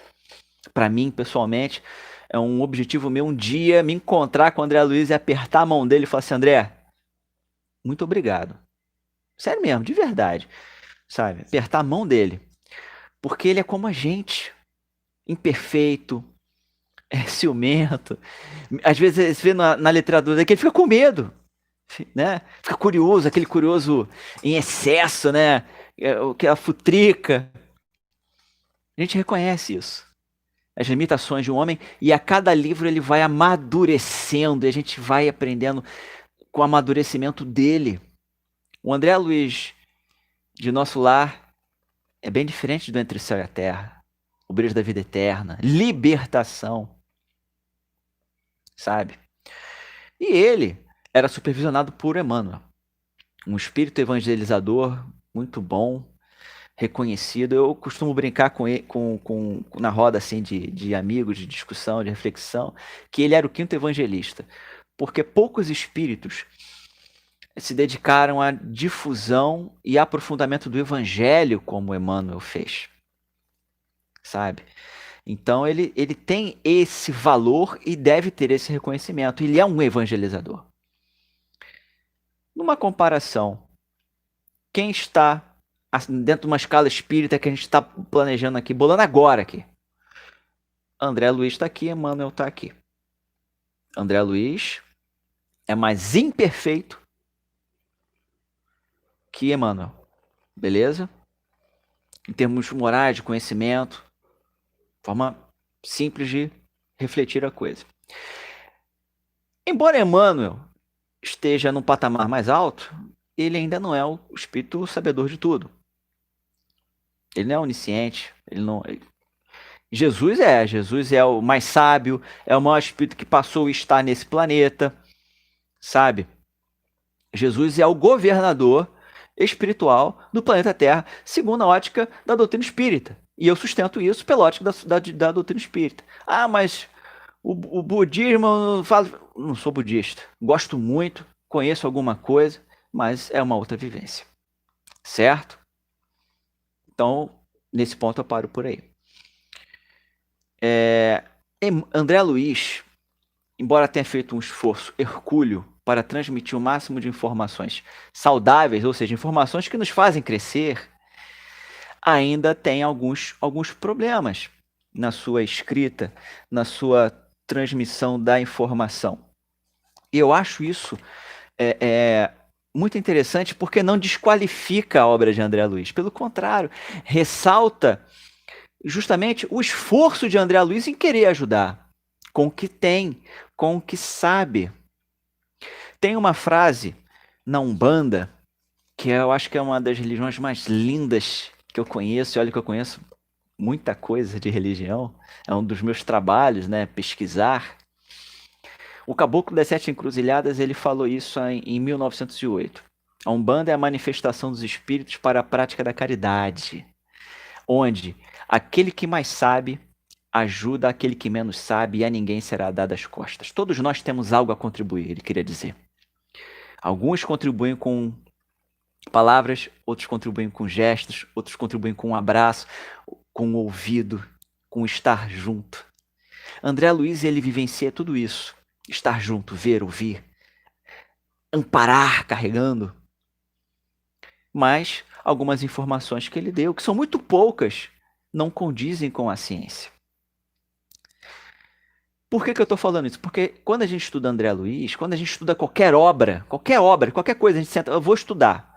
Para mim, pessoalmente, é um objetivo meu um dia me encontrar com o André Luiz e apertar a mão dele e falar assim: André, muito obrigado. Sério mesmo, de verdade. Sabe? Apertar a mão dele. Porque ele é como a gente. Imperfeito, ciumento. Às vezes você vê na literatura que ele fica com medo. Né? Fica curioso, aquele curioso em excesso, né? Que é a futrica. A gente reconhece isso. As limitações de um homem, e a cada livro ele vai amadurecendo, e a gente vai aprendendo com o amadurecimento dele. O André Luiz de Nosso Lar é bem diferente do Entre o Céu e a Terra. O Brilho da Vida Eterna, libertação. Sabe? E ele era supervisionado por Emmanuel, um espírito evangelizador muito bom, reconhecido. Eu costumo brincar com ele, na roda assim de amigos, de discussão, de reflexão, que ele era o quinto evangelista, porque poucos espíritos se dedicaram à difusão e aprofundamento do evangelho como Emmanuel fez, sabe? Então ele tem esse valor e deve ter esse reconhecimento. Ele é um evangelizador. Numa comparação, quem está dentro de uma escala espírita que a gente está planejando aqui, bolando agora aqui? André Luiz está aqui, Emmanuel está aqui. André Luiz é mais imperfeito que Emmanuel, beleza? Em termos morais, de conhecimento, forma simples de refletir a coisa. Embora Emmanuel esteja num patamar mais alto, ele ainda não é o espírito sabedor de tudo. Ele não é onisciente, Jesus é o mais sábio, é o maior espírito que passou a estar nesse planeta, sabe? Jesus é o governador espiritual do planeta Terra, segundo a ótica da doutrina espírita. E eu sustento isso pela ótica da doutrina espírita. Ah, mas o budismo, eu não sou budista. Gosto muito, conheço alguma coisa, mas é uma outra vivência. Certo? Então, nesse ponto eu paro por aí. André Luiz, embora tenha feito um esforço hercúleo para transmitir o máximo de informações saudáveis, ou seja, informações que nos fazem crescer, ainda tem alguns problemas na sua escrita, na sua transmissão da informação. E eu acho isso muito interessante porque não desqualifica a obra de André Luiz. Pelo contrário, ressalta justamente o esforço de André Luiz em querer ajudar, com o que tem, com o que sabe. Tem uma frase na Umbanda, que eu acho que é uma das religiões mais lindas que eu conheço, e olha que eu conheço muita coisa de religião, é um dos meus trabalhos, né, pesquisar. O Caboclo das Sete Encruzilhadas, ele falou isso em 1908. A Umbanda é a manifestação dos espíritos para a prática da caridade, onde aquele que mais sabe ajuda aquele que menos sabe e a ninguém será dado as costas. Todos nós temos algo a contribuir, ele queria dizer. Alguns contribuem com palavras, outros contribuem com gestos, outros contribuem com um abraço, com um ouvido, com estar junto. André Luiz, ele vivencia tudo isso. Estar junto, ver, ouvir, amparar, carregando. Mas algumas informações que ele deu, que são muito poucas, não condizem com a ciência. Por que eu estou falando isso? Porque quando a gente estuda André Luiz, quando a gente estuda qualquer obra, qualquer coisa, a gente senta, eu vou estudar.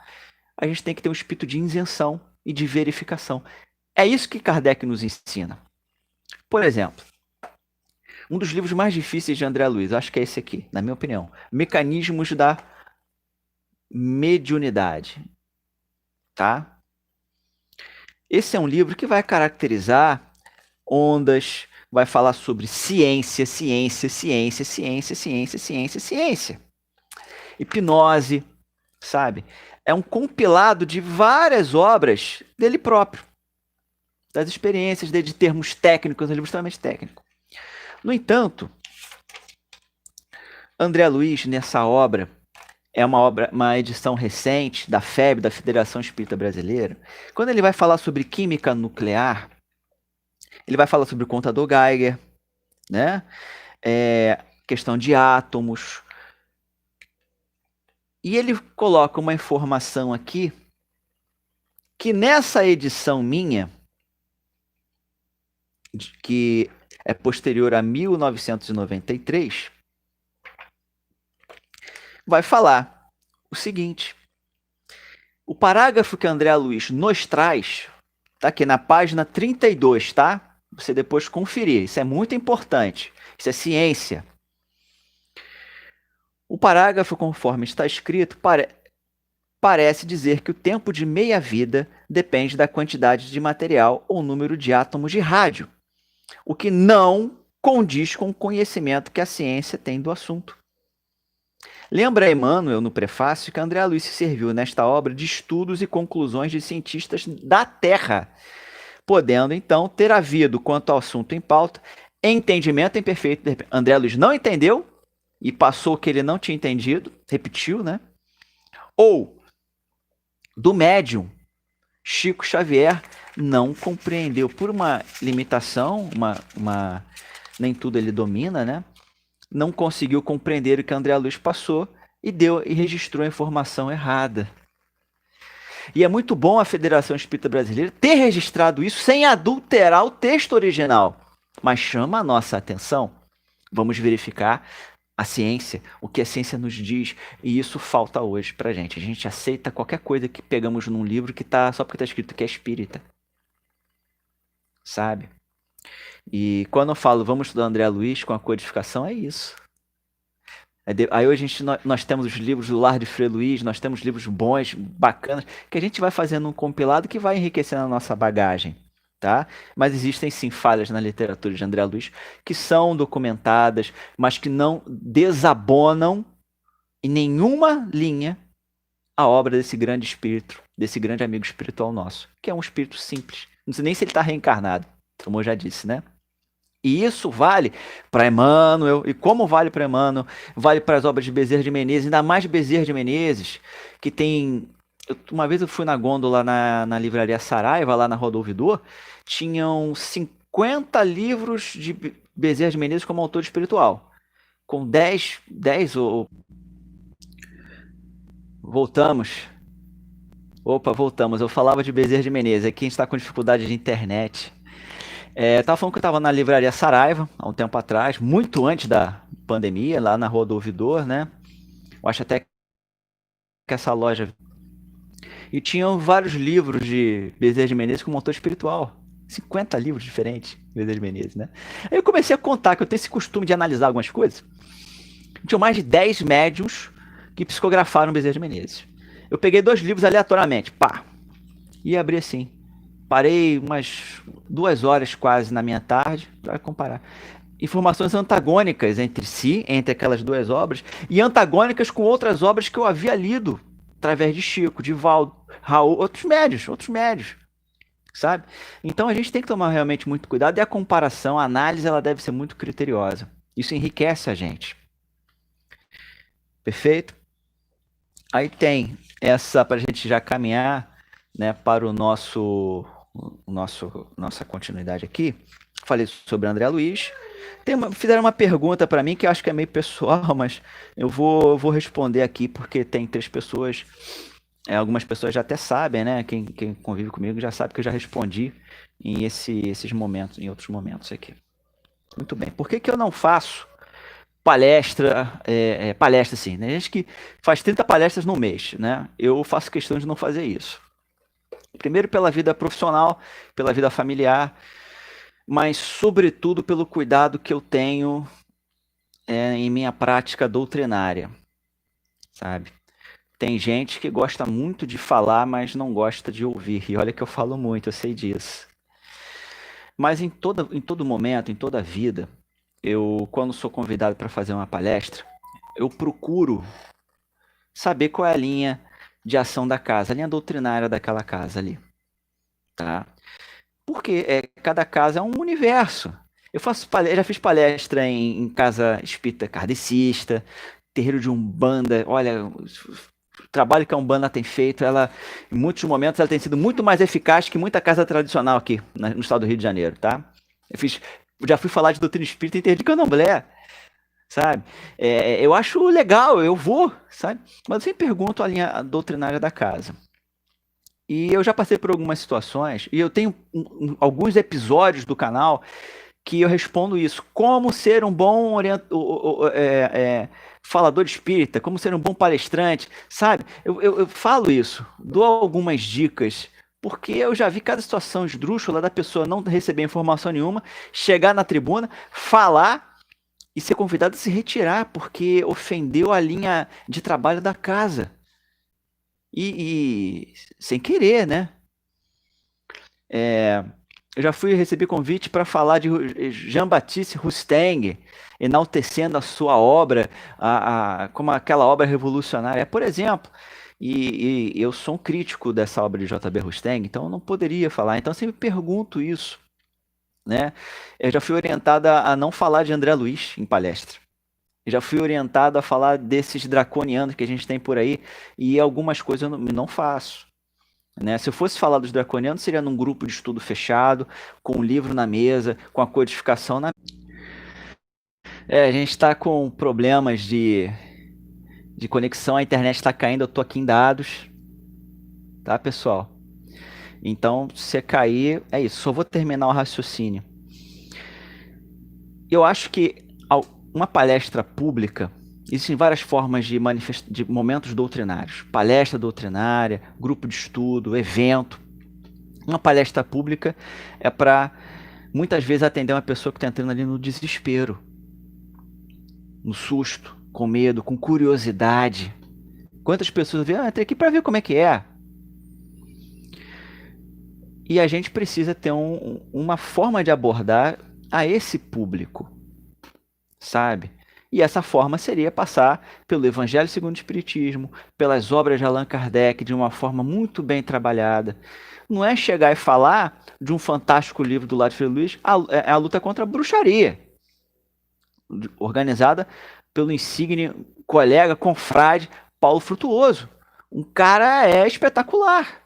A gente tem que ter um espírito de isenção e de verificação. É isso que Kardec nos ensina. Por exemplo, um dos livros mais difíceis de André Luiz, acho que é esse aqui, na minha opinião. Mecanismos da Mediunidade. Tá? Esse é um livro que vai caracterizar ondas, vai falar sobre ciência, ciência, ciência, ciência, ciência, ciência, ciência. Hipnose, sabe? É um compilado de várias obras dele próprio, das experiências dele, de termos técnicos, um livro extremamente técnico. No entanto, André Luiz, nessa obra, é uma edição recente da FEB, da Federação Espírita Brasileira. Quando ele vai falar sobre química nuclear, ele vai falar sobre o contador Geiger, né? Questão de átomos. E ele coloca uma informação aqui que nessa edição minha, que é posterior a 1993, vai falar o seguinte. O parágrafo que André Luiz nos traz, tá aqui na página 32, tá? Você depois conferir, isso é muito importante. Isso é ciência. O parágrafo, conforme está escrito, parece dizer que o tempo de meia-vida depende da quantidade de material ou número de átomos de rádio, o que não condiz com o conhecimento que a ciência tem do assunto. Lembra Emmanuel, no prefácio, que André Luiz se serviu nesta obra de estudos e conclusões de cientistas da Terra, podendo, então, ter havido, quanto ao assunto em pauta, entendimento imperfeito. André Luiz não entendeu e passou o que ele não tinha entendido, repetiu, né? Ou do médium, Chico Xavier não compreendeu por uma limitação, nem tudo ele domina, né? Não conseguiu compreender o que André Luiz passou e registrou a informação errada. E é muito bom a Federação Espírita Brasileira ter registrado isso sem adulterar o texto original. Mas chama a nossa atenção. Vamos verificar a ciência, o que a ciência nos diz, e isso falta hoje pra gente. A gente aceita qualquer coisa que pegamos num livro que tá só porque tá escrito que é espírita. Sabe? E quando eu falo vamos estudar André Luiz com a codificação, é isso. Aí hoje nós temos os livros do Lar de Frei Luiz, nós temos livros bons, bacanas, que a gente vai fazendo um compilado que vai enriquecendo a nossa bagagem. Tá? Mas existem sim falhas na literatura de André Luiz que são documentadas, mas que não desabonam em nenhuma linha a obra desse grande espírito, desse grande amigo espiritual nosso, que é um espírito simples. Não sei nem se ele está reencarnado, como eu já disse, né? E isso vale para Emmanuel, e como vale para Emmanuel, vale para as obras de Bezerra de Menezes, ainda mais Bezerra de Menezes, que tem... Uma vez eu fui na gôndola na livraria Saraiva, lá na Rua do Ouvidor, tinham 50 livros de Bezerra de Menezes como autor espiritual. Com 10 ou... Voltamos. Opa, voltamos. Eu falava de Bezerra de Menezes, aqui a gente está com dificuldade de internet. Tava falando que eu estava na livraria Saraiva, há um tempo atrás, muito antes da pandemia, lá na Rua do Ouvidor, né? Eu acho até que essa loja... E tinham vários livros de Bezerra de Menezes como autor espiritual. 50 livros diferentes de Bezerra de Menezes, né? Aí eu comecei a contar, que eu tenho esse costume de analisar algumas coisas. Tinham mais de 10 médiuns que psicografaram Bezerra de Menezes. Eu peguei 2 livros aleatoriamente, pá, e abri assim. Parei umas 2 horas quase na minha tarde para comparar. Informações antagônicas entre si, entre aquelas 2 obras, e antagônicas com outras obras que eu havia lido, através de Chico, de Valdo, Raul, outros médios, sabe? Então a gente tem que tomar realmente muito cuidado, e a comparação, a análise, ela deve ser muito criteriosa. Isso enriquece a gente. Perfeito? Aí tem essa, para a gente já caminhar, né, para o nossa continuidade aqui. Falei sobre André Luiz. Fizeram uma pergunta para mim que eu acho que é meio pessoal, mas eu vou responder aqui porque tem 3 pessoas. Algumas pessoas já até sabem, né? Quem convive comigo já sabe que eu já respondi em esses momentos, em outros momentos aqui. Muito bem. Por que eu não faço palestra, palestra assim, né? Gente que faz 30 palestras no mês, né? Eu faço questão de não fazer isso. Primeiro pela vida profissional, pela vida familiar, mas sobretudo pelo cuidado que eu tenho em minha prática doutrinária, sabe? Tem gente que gosta muito de falar, mas não gosta de ouvir. E olha que eu falo muito, eu sei disso. Mas em todo momento, em toda a vida, quando sou convidado para fazer uma palestra, eu procuro saber qual é a linha de ação da casa, a linha doutrinária daquela casa ali, tá? Porque cada casa é um universo. Eu já fiz palestra em casa espírita kardecista, terreiro de Umbanda. Olha, o trabalho que a Umbanda tem feito, em muitos momentos, ela tem sido muito mais eficaz que muita casa tradicional aqui no estado do Rio de Janeiro, tá? Já fui falar de doutrina espírita em terreiro de Candomblé, sabe? Eu acho legal, eu vou, sabe? Mas eu sempre pergunto a linha doutrinária da casa. E eu já passei por algumas situações, e eu tenho alguns episódios do canal que eu respondo isso. Como ser um bom falador espírita, como ser um bom palestrante, sabe? Eu falo isso, dou algumas dicas, porque eu já vi cada situação esdrúxula da pessoa não receber informação nenhuma, chegar na tribuna, falar e ser convidado a se retirar, porque ofendeu a linha de trabalho da casa. E sem querer, né? Eu já fui receber convite para falar de Jean-Baptiste Rustang, enaltecendo a sua obra, como aquela obra revolucionária. Por exemplo, e eu sou um crítico dessa obra de J.B. Rustang, então eu não poderia falar. Então eu sempre pergunto isso, né? Eu já fui orientada a não falar de André Luiz em palestra. Eu já fui orientado a falar desses draconianos que a gente tem por aí, e algumas coisas eu não faço. Né? Se eu fosse falar dos draconianos, seria num grupo de estudo fechado, com o livro na mesa, com a codificação na. A gente está com problemas de conexão, a internet está caindo, eu tô aqui em dados, tá, pessoal? Então, se cair, é isso. Só vou terminar o raciocínio. Eu acho que uma palestra pública, existem várias formas de momentos doutrinários. Palestra doutrinária, grupo de estudo, evento. Uma palestra pública é para, muitas vezes, atender uma pessoa que está entrando ali no desespero, no susto, com medo, com curiosidade. Quantas pessoas veem, entrei aqui para ver como é que é. E a gente precisa ter uma forma de abordar a esse público, sabe? E essa forma seria passar pelo Evangelho segundo o Espiritismo, pelas obras de Allan Kardec, de uma forma muito bem trabalhada. Não é chegar e falar de um fantástico livro do Lado de Frei Luiz, a luta contra a bruxaria, organizada pelo insigne colega, confrade Paulo Frutuoso. Um cara espetacular.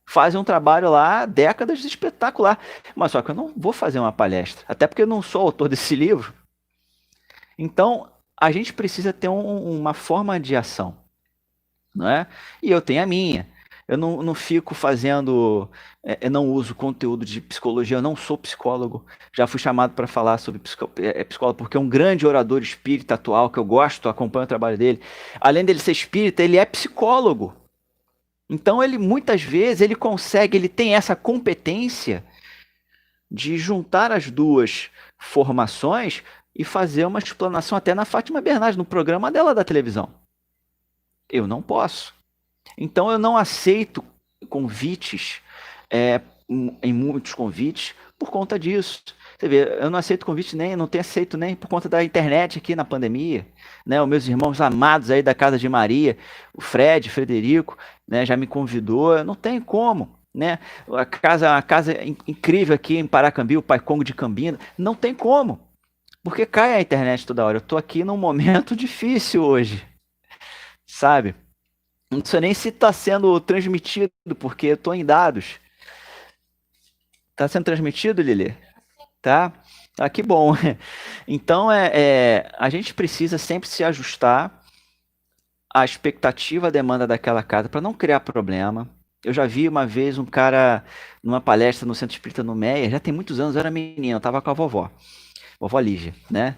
Fazem um trabalho lá há décadas espetacular. Mas só que eu não vou fazer uma palestra, até porque eu não sou autor desse livro. Então, a gente precisa ter uma forma de ação, não é? E eu tenho a minha. Eu não fico fazendo, eu não uso conteúdo de psicologia, eu não sou psicólogo. Já fui chamado para falar sobre psicólogo porque é um grande orador espírita atual que eu gosto, acompanho o trabalho dele. Além dele ser espírita, ele é psicólogo. Então ele muitas vezes ele tem essa competência de juntar as duas formações e fazer uma explanação até na Fátima Bernardes, no programa dela da televisão. Eu não posso. Então eu não aceito convites, em muitos convites, por conta disso. Você vê, eu não aceito convite não tenho aceito nem por conta da internet aqui na pandemia. Né? Os meus irmãos amados aí da Casa de Maria, o Frederico, né, já me convidou, não tem como. Né? A casa incrível aqui em Paracambi, o Pai Congo de Cambina, não tem como. Porque cai a internet toda hora. Eu tô aqui num momento difícil hoje, sabe? Não sei nem se está sendo transmitido, porque eu tô em dados. Tá sendo transmitido, Lili? Tá? Ah, que bom. Então, a gente precisa sempre se ajustar à expectativa, à demanda daquela casa, para não criar problema. Eu já vi uma vez um cara numa palestra no Centro Espírita no Meia, já tem muitos anos, eu era menino, eu tava com a vovó Lígia, né?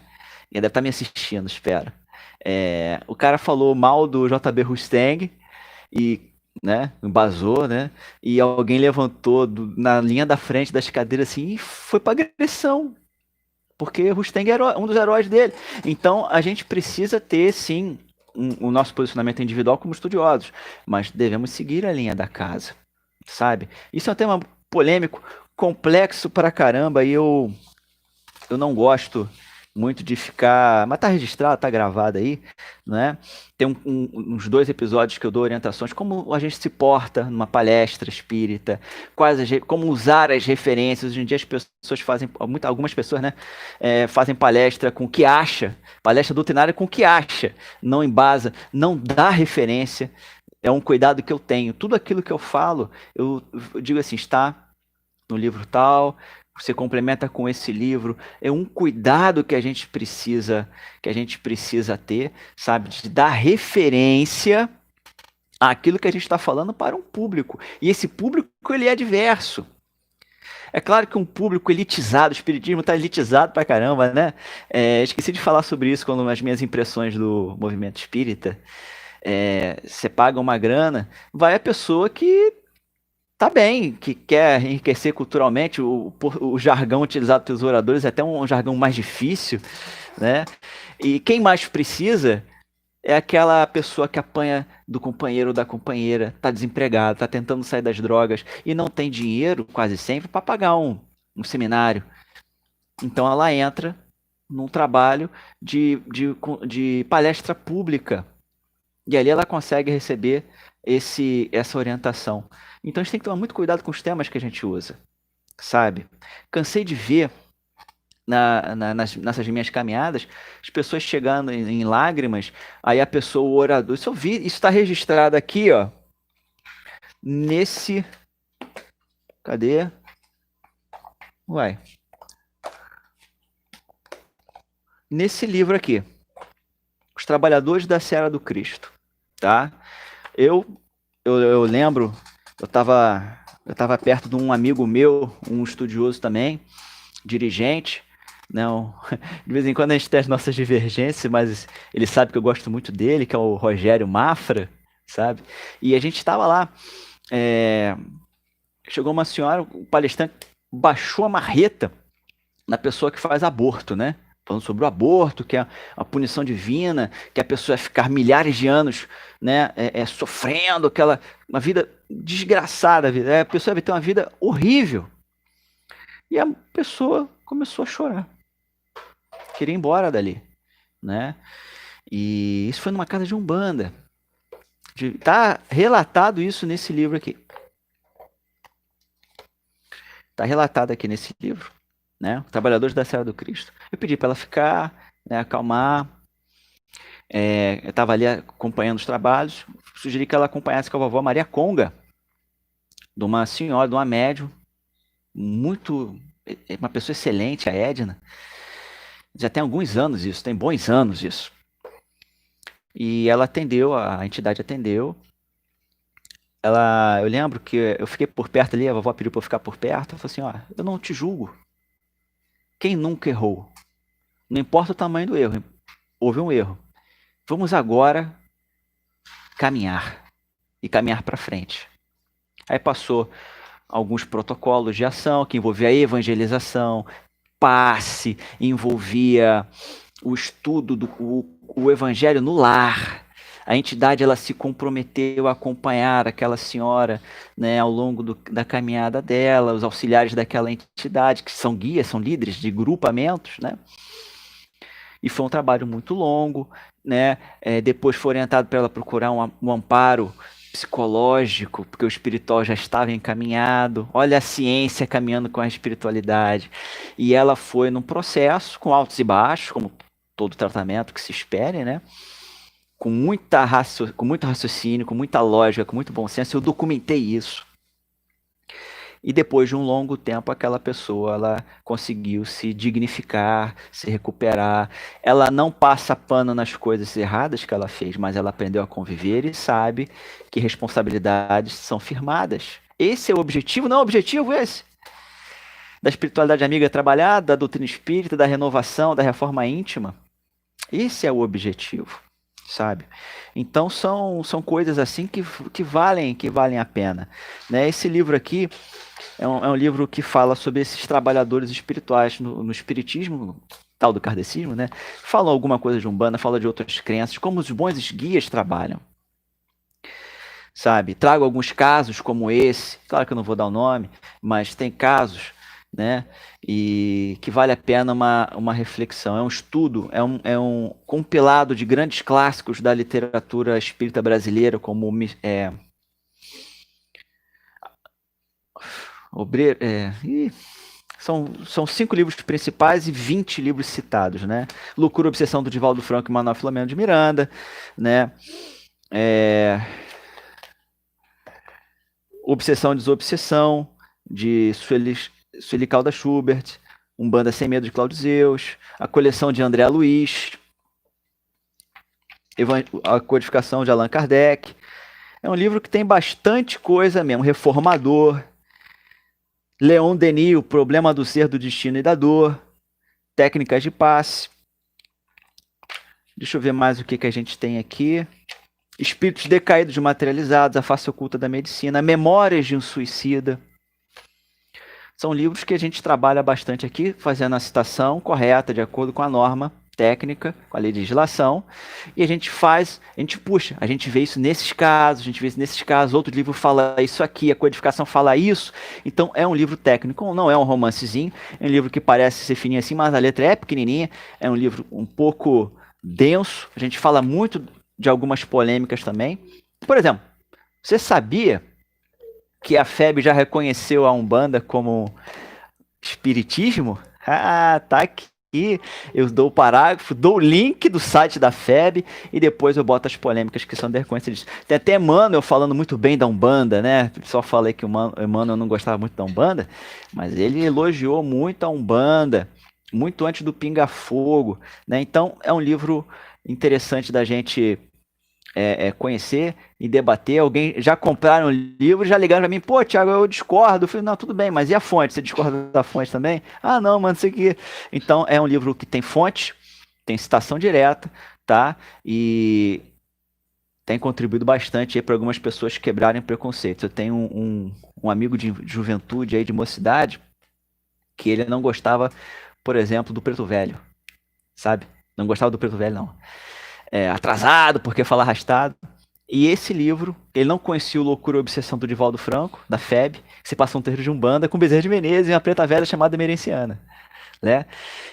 E deve estar me assistindo, espero. O cara falou mal do JB Rustang e, né, embasou, né? E alguém levantou na linha da frente das cadeiras assim e foi para agressão, porque Rustang era um dos heróis dele. Então a gente precisa ter, sim, o nosso posicionamento individual como estudiosos, mas devemos seguir a linha da casa, sabe? Isso é um tema polêmico, complexo pra caramba, e eu não gosto muito de ficar. Mas tá registrado, tá gravado aí, né? Tem uns 2 episódios que eu dou orientações como a gente se porta numa palestra espírita, como usar as referências. Hoje em dia as pessoas fazem, algumas pessoas, né, fazem palestra com o que acha, palestra doutrinária com o que acha, não embasa, não dá referência. É um cuidado que eu tenho. Tudo aquilo que eu falo, eu digo assim, está no livro tal, você complementa com esse livro, é um cuidado que a gente precisa ter, sabe, de dar referência àquilo que a gente está falando para um público. E esse público ele é diverso. É claro que um público elitizado, o espiritismo está elitizado pra caramba, né? Esqueci de falar sobre isso quando nas minhas impressões do movimento espírita. Você paga uma grana, vai a pessoa que tá bem, que quer enriquecer culturalmente. O jargão utilizado pelos oradores é até um jargão mais difícil, né? E quem mais precisa é aquela pessoa que apanha do companheiro ou da companheira, tá desempregado, tá tentando sair das drogas e não tem dinheiro, quase sempre, para pagar um um seminário. Então ela entra num trabalho de palestra pública. E ali ela consegue receber essa orientação. Então a gente tem que tomar muito cuidado com os temas que a gente usa, sabe? Cansei de ver nessas minhas caminhadas as pessoas chegando em lágrimas, aí a pessoa, o orador, isso eu vi, isso está registrado aqui, ó, nesse, cadê? Uai. Nesse livro aqui, Os Trabalhadores da Seara do Cristo, tá? Eu lembro, eu estava perto de um amigo meu, um estudioso também, dirigente, não, de vez em quando a gente tem as nossas divergências, mas ele sabe que eu gosto muito dele, que é o Rogério Mafra, sabe? E a gente estava lá, chegou uma senhora, o palestrante baixou a marreta na pessoa que faz aborto, né? Falando sobre o aborto, que é a punição divina, que a pessoa vai ficar milhares de anos, né, sofrendo uma vida desgraçada, a pessoa vai ter uma vida horrível. E a pessoa começou a chorar, queria ir embora dali, né? E isso foi numa casa de Umbanda. Tá relatado isso nesse livro aqui. Tá relatado aqui nesse livro, né? Trabalhadores da Seara do Cristo. Eu pedi para ela ficar, né, acalmar. Eu estava ali acompanhando os trabalhos. Sugeri que ela acompanhasse com a vovó Maria Conga, de uma senhora, de uma médium, uma pessoa excelente, a Edna. Já tem alguns anos isso, tem bons anos isso. E ela atendeu, a entidade atendeu. Eu lembro que eu fiquei por perto ali, a vovó pediu para eu ficar por perto. Eu falei assim, ó, eu não te julgo. Quem nunca errou? Não importa o tamanho do erro, houve um erro. Vamos agora caminhar e caminhar para frente. Aí passou alguns protocolos de ação que envolvia a evangelização, passe, envolvia o estudo o evangelho no lar. A entidade ela se comprometeu a acompanhar aquela senhora, né, ao longo da caminhada dela, os auxiliares daquela entidade, que são guias, são líderes de grupamentos, né? E foi um trabalho muito longo, né? Depois foi orientado para ela procurar um amparo psicológico, porque o espiritual já estava encaminhado. Olha a ciência caminhando com a espiritualidade. E ela foi num processo com altos e baixos, como todo tratamento que se espere, né? Com muito raciocínio, com muita lógica, com muito bom senso. Eu documentei isso. E depois de um longo tempo, aquela pessoa ela conseguiu se dignificar, se recuperar. Ela não passa pano nas coisas erradas que ela fez, mas ela aprendeu a conviver e sabe que responsabilidades são firmadas. Esse é o objetivo, não é o objetivo esse? Da espiritualidade amiga trabalhada, da doutrina espírita, da renovação, da reforma íntima. Esse é o objetivo, sabe? Então são coisas assim que valem a pena, né? Esse livro aqui é um livro que fala sobre esses trabalhadores espirituais no espiritismo, tal do kardecismo, né? Fala alguma coisa de Umbanda, fala de outras crenças, como os bons guias trabalham, sabe? Trago alguns casos como esse, claro que eu não vou dar o nome, mas tem casos, né? E que vale a pena uma reflexão. É um estudo, é um compilado de grandes clássicos da literatura espírita brasileira, como são 5 livros principais e 20 livros citados, né? Loucura e Obsessão do Divaldo Franco e Manuel Filomeno de Miranda, né? Obsessão e Desobsessão, de Sueli Caldas Schubert, Umbanda Sem Medo de Cláudio Zeus, a coleção de André Luiz, a codificação de Allan Kardec. É um livro que tem bastante coisa mesmo, reformador. Leon Denis, O Problema do Ser, do Destino e da Dor, Técnicas de Passe. Deixa eu ver mais o que a gente tem aqui. Espíritos Decaídos Materializados, A Face Oculta da Medicina, Memórias de um Suicida. São livros que a gente trabalha bastante aqui, fazendo a citação correta, de acordo com a norma técnica, com a legislação, e a gente puxa, a gente vê isso nesses casos, outro livro fala isso aqui, a codificação fala isso, então é um livro técnico, não é um romancezinho, é um livro que parece ser fininho assim, mas a letra é pequenininha, é um livro um pouco denso, a gente fala muito de algumas polêmicas também. Por exemplo, você sabia que a FEB já reconheceu a Umbanda como espiritismo? Ah, tá aqui. Eu dou o parágrafo, dou o link do site da FEB e depois eu boto as polêmicas que são decorrentes disso. Tem até Emmanuel falando muito bem da Umbanda, né? Só falei que o Emmanuel não gostava muito da Umbanda, mas ele elogiou muito a Umbanda, muito antes do Pinga Fogo, né? Então é um livro interessante da gente conhecer e debater. Alguém já compraram o livro, já ligaram para mim, pô, Thiago, eu discordo. Eu falei, não, tudo bem, mas e a fonte? Você discorda da fonte também? Ah, não, mano, isso aqui. Então, é um livro que tem fonte, tem citação direta, tá? E tem contribuído bastante para algumas pessoas quebrarem preconceitos. Eu tenho um amigo de juventude aí, de mocidade, que ele não gostava, por exemplo, do Preto Velho, sabe? Não gostava do Preto Velho, não. Atrasado, porque fala arrastado. E esse livro, ele não conhecia o Loucura e Obsessão do Divaldo Franco, da FEB, que se passa um terreiro de Umbanda com Bezerra de Menezes e uma preta velha chamada Merenciana. Né?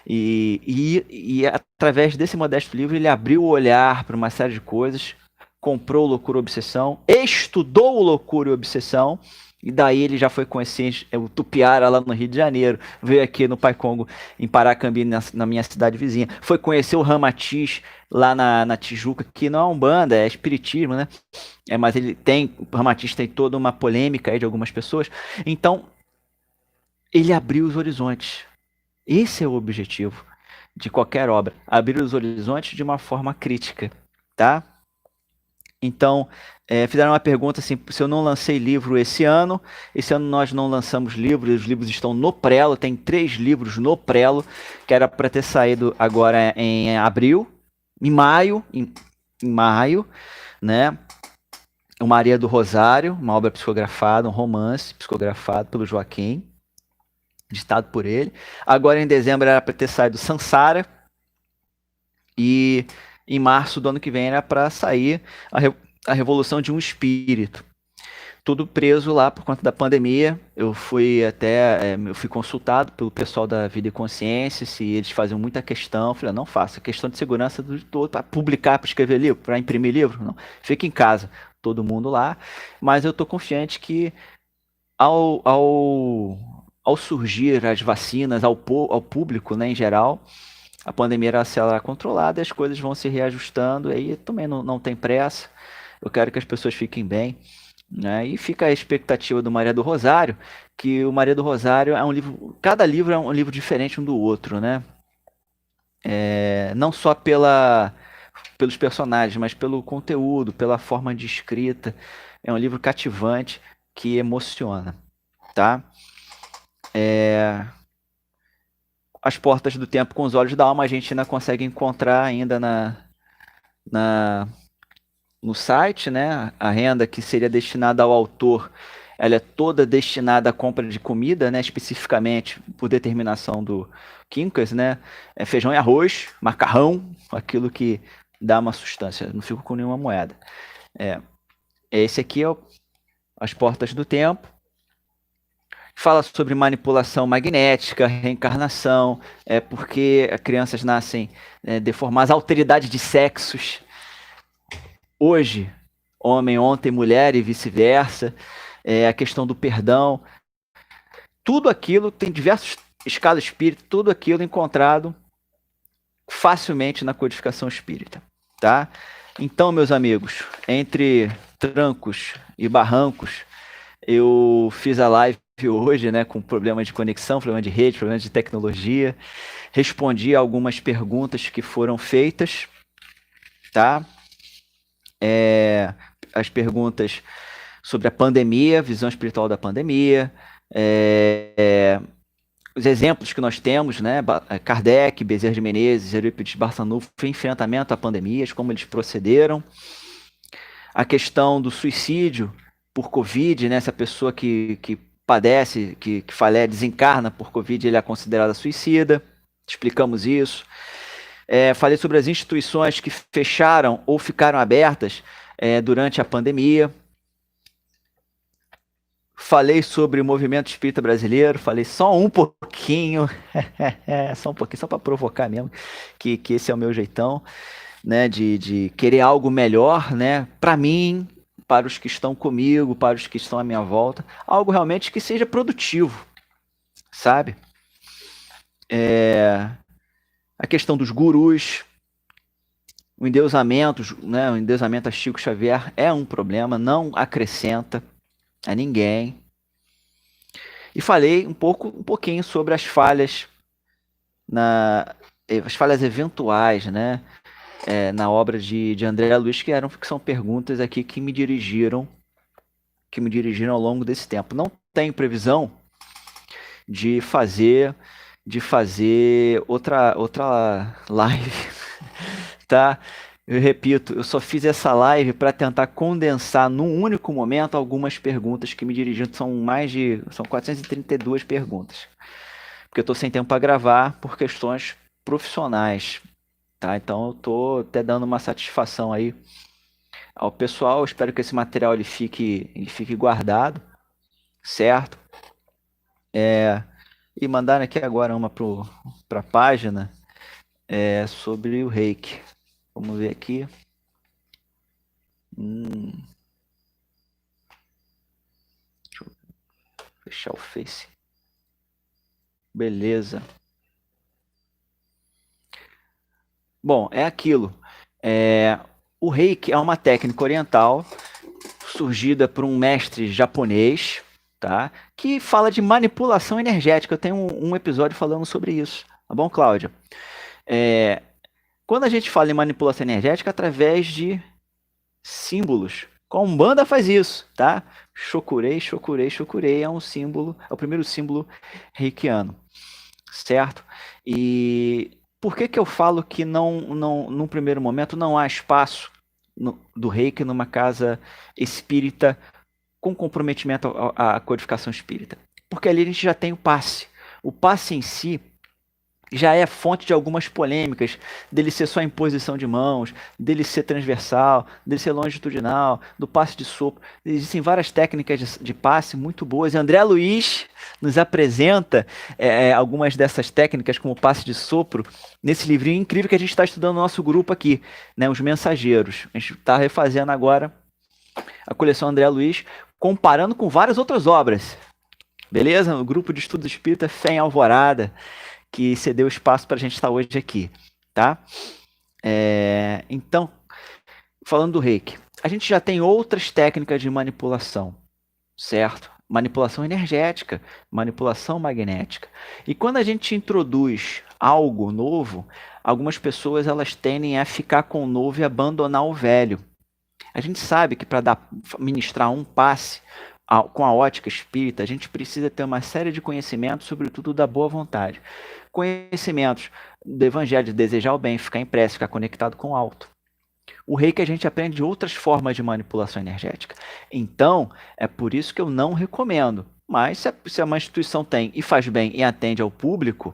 E através desse modesto livro, ele abriu o olhar para uma série de coisas, comprou o Loucura e Obsessão, estudou o Loucura e Obsessão, e daí ele já foi conhecer o Tupiara lá no Rio de Janeiro, veio aqui no Pai Congo, em Paracambi, na minha cidade vizinha, foi conhecer o Ramatiz lá na Tijuca, que não é Umbanda, é espiritismo, né? Mas o Ramatiz tem toda uma polêmica aí de algumas pessoas, então ele abriu os horizontes. Esse é o objetivo de qualquer obra, abrir os horizontes de uma forma crítica, tá? Então, fizeram uma pergunta assim, se eu não lancei livro esse ano nós não lançamos livros, os livros estão no prelo, tem 3 livros no prelo, que era para ter saído agora em abril, em maio, né? O Maria do Rosário, uma obra psicografada, um romance psicografado pelo Joaquim, ditado por ele. Agora em dezembro era para ter saído Sansara, e em março do ano que vem era para sair a Revolução de um Espírito. Tudo preso lá por conta da pandemia. Eu fui consultado pelo pessoal da Vida e Consciência, se eles faziam muita questão. Eu falei, não faça, questão de segurança do todo, para publicar, para escrever livro, para imprimir livro, não. Fica em casa, todo mundo lá. Mas eu estou confiante que ao surgir as vacinas ao público, né, em geral, a pandemia será controlada e as coisas vão se reajustando. E aí também não tem pressa. Eu quero que as pessoas fiquem bem, né? E fica a expectativa do Maria do Rosário, que o Maria do Rosário é um livro, cada livro é um livro diferente um do outro, né? Não só pelos personagens, mas pelo conteúdo, pela forma de escrita. É um livro cativante que emociona, tá? As Portas do Tempo com os Olhos da Alma a gente ainda consegue encontrar ainda no site, né? A renda que seria destinada ao autor, ela é toda destinada à compra de comida, né? Especificamente por determinação do Quincas, né? Feijão e arroz, macarrão, aquilo que dá uma sustância. Não fico com nenhuma moeda. Esse aqui é As Portas do Tempo. Fala sobre manipulação magnética, reencarnação, porque as crianças nascem deformadas, alteridade de sexos. Hoje, homem, ontem, mulher e vice-versa. A questão do perdão. Tudo aquilo, tem diversos escalas espíritas, tudo aquilo encontrado facilmente na codificação espírita. Tá? Então, meus amigos, entre trancos e barrancos, eu fiz a live hoje, né, com problema de conexão, problema de rede, problema de tecnologia. Respondi algumas perguntas que foram feitas, tá? As perguntas sobre a pandemia, visão espiritual da pandemia, os exemplos que nós temos, né? Kardec, Bezerra de Menezes, Eurípides Barçanufo, enfrentamento a pandemias, como eles procederam. A questão do suicídio por Covid, né? Essa pessoa que padece, que falece, desencarna por Covid, ele é considerado suicida. Explicamos isso. Falei sobre as instituições que fecharam ou ficaram abertas durante a pandemia. Falei sobre o movimento espírita brasileiro, falei só um pouquinho, só um pouquinho, só para provocar mesmo, que esse é o meu jeitão, né, de querer algo melhor, né, para mim, para os que estão comigo, para os que estão à minha volta, algo realmente que seja produtivo, sabe? A questão dos gurus, o endeusamento, né, o endeusamento a Chico Xavier é um problema, não acrescenta a ninguém. E falei um pouquinho sobre as falhas as falhas eventuais, né, na obra de André Luiz, que são perguntas aqui que me dirigiram ao longo desse tempo. Não tenho previsão de fazer outra live, tá? Eu repito, eu só fiz essa live para tentar condensar num único momento algumas perguntas que me dirigiram. São 432 perguntas. Porque eu estou sem tempo para gravar por questões profissionais, tá? Então eu estou até dando uma satisfação aí ao pessoal. Eu espero que esse material ele fique guardado, certo? E mandar aqui agora uma para a página sobre o reiki. Vamos ver aqui. Deixa eu fechar o Face. Beleza. Bom, é aquilo. O reiki é uma técnica oriental surgida por um mestre japonês, tá? Que fala de manipulação energética. Eu tenho um episódio falando sobre isso. Tá bom, Cláudia? Quando a gente fala em manipulação energética, através de símbolos. A Umbanda faz isso, tá? Shokurei, Shokurei, Shokurei é um símbolo, é o primeiro símbolo reikiano, certo? E por que eu falo que num primeiro momento não há espaço do reiki numa casa espírita com comprometimento à codificação espírita? Porque ali a gente já tem o passe. O passe em si já é fonte de algumas polêmicas, dele ser só imposição de mãos, dele ser transversal, dele ser longitudinal, do passe de sopro. Existem várias técnicas de passe muito boas. E André Luiz nos apresenta algumas dessas técnicas, como o passe de sopro, nesse livrinho incrível que a gente está estudando no nosso grupo aqui, né, Os Mensageiros. A gente está refazendo agora a coleção André Luiz, comparando com várias outras obras. Beleza? O grupo de estudo espírita Fé em Alvorada, que cedeu espaço para a gente estar hoje aqui, tá? Então, falando do reiki, a gente já tem outras técnicas de manipulação, certo? Manipulação energética, manipulação magnética. E quando a gente introduz algo novo, algumas pessoas elas tendem a ficar com o novo e abandonar o velho. A gente sabe que para ministrar um passe com a ótica espírita, a gente precisa ter uma série de conhecimentos, sobretudo da boa vontade. Conhecimentos do evangelho, de desejar o bem, ficar em prece, ficar conectado com o alto. O reiki a gente aprende outras formas de manipulação energética. Então, é por isso que eu não recomendo. Mas se uma instituição tem e faz bem e atende ao público,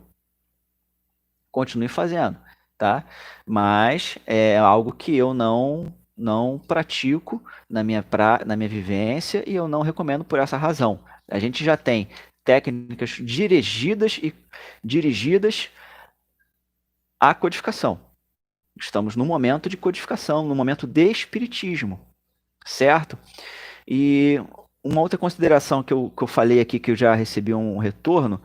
continue fazendo, tá? Mas é algo que eu não pratico na minha vivência e eu não recomendo por essa razão. A gente já tem técnicas dirigidas à codificação. Estamos no momento de codificação, no momento de espiritismo, certo? E uma outra consideração que eu falei aqui, que eu já recebi um retorno,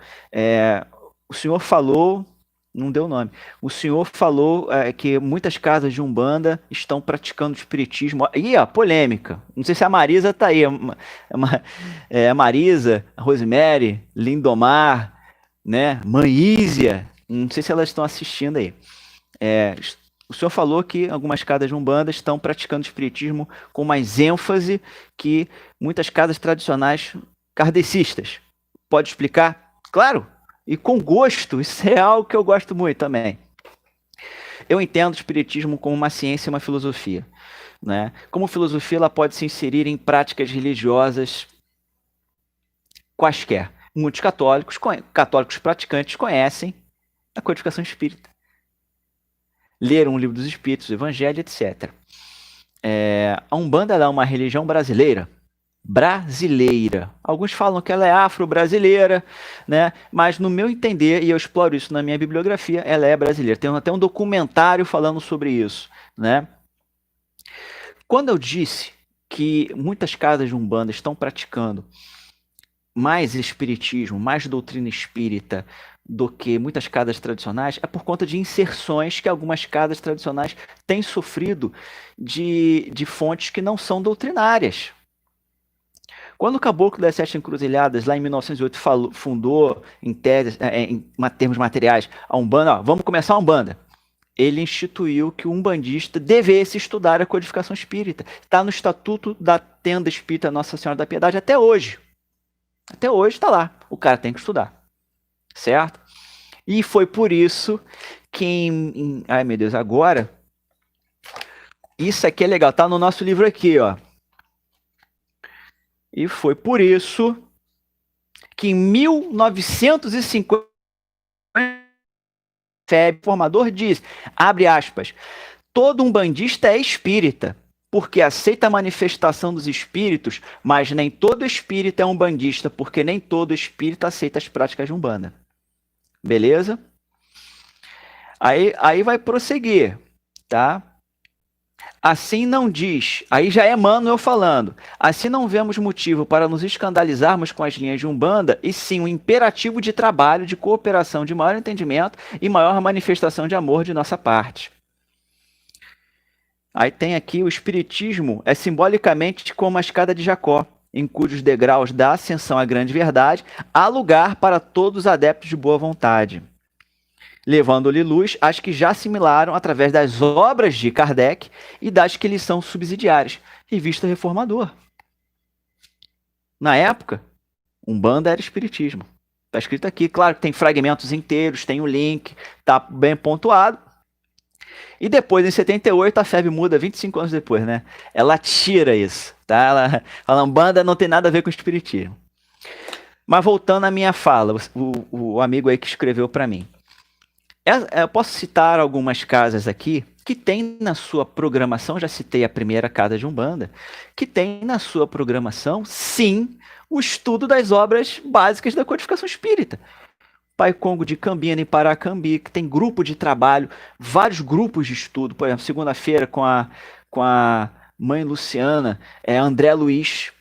o senhor falou, não deu nome, o senhor falou que muitas casas de Umbanda estão praticando espiritismo. Ih, ó, polêmica. Não sei se a Marisa tá aí. A Marisa, a Rosemary, Lindomar, né, Maísia, não sei se elas estão assistindo aí. O senhor falou que algumas casas de Umbanda estão praticando espiritismo com mais ênfase que muitas casas tradicionais kardecistas. Pode explicar? Claro, e com gosto. Isso é algo que eu gosto muito também. Eu entendo o espiritismo como uma ciência e uma filosofia, né? Como filosofia, ela pode se inserir em práticas religiosas quaisquer. Muitos católicos praticantes conhecem a codificação espírita. ler um livro dos Espíritos, o Evangelho, etc. A Umbanda é uma religião brasileira. Brasileira. Alguns falam que ela é afro-brasileira, né? Mas no meu entender, e eu exploro isso na minha bibliografia, ela é brasileira. Tem até um documentário falando sobre isso, né? Quando eu disse que muitas casas de Umbanda estão praticando mais espiritismo, mais doutrina espírita do que muitas casas tradicionais, é por conta de inserções que algumas casas tradicionais têm sofrido de fontes que não são doutrinárias. Quando o Caboclo das Sete Encruzilhadas, lá em 1908, fundou, em termos materiais, a Umbanda, vamos começar a Umbanda. Ele instituiu que o umbandista devesse estudar a codificação espírita. Está no Estatuto da Tenda Espírita Nossa Senhora da Piedade até hoje. Até hoje está lá. O cara tem que estudar. Certo? E foi por isso que ai meu Deus, agora isso aqui é legal, tá no nosso livro aqui, ó. E foi por isso que em 1950 FEB, formador diz, abre aspas, todo umbandista é espírita, porque aceita a manifestação dos espíritos, mas nem todo espírita é umbandista, porque nem todo espírita aceita as práticas de Umbanda. Beleza? Aí vai prosseguir, tá? Assim não diz, aí já é Emmanuel falando, assim não vemos motivo para nos escandalizarmos com as linhas de Umbanda, e sim um imperativo de trabalho, de cooperação, de maior entendimento e maior manifestação de amor de nossa parte. Aí tem aqui o Espiritismo, é simbolicamente como a escada de Jacó, em cujos degraus da ascensão à grande verdade há lugar para todos os adeptos de boa vontade, levando-lhe luz às que já assimilaram através das obras de Kardec e das que lhes são subsidiárias. Revista Reformador. Na época, Umbanda era espiritismo. Está escrito aqui, claro que tem fragmentos inteiros, tem o link, está bem pontuado. E depois, em 78, a FEB muda, 25 anos depois, né? Ela tira isso, tá? A Umbanda não tem nada a ver com o espiritismo. Mas voltando à minha fala, o amigo aí que escreveu para mim. Eu posso citar algumas casas aqui que tem na sua programação, já citei a primeira casa de Umbanda, que tem na sua programação, sim, o estudo das obras básicas da codificação espírita. Pai Congo de Cambina e Paracambi, que tem grupo de trabalho, vários grupos de estudo, por exemplo, segunda-feira com a mãe Luciana, André Luiz.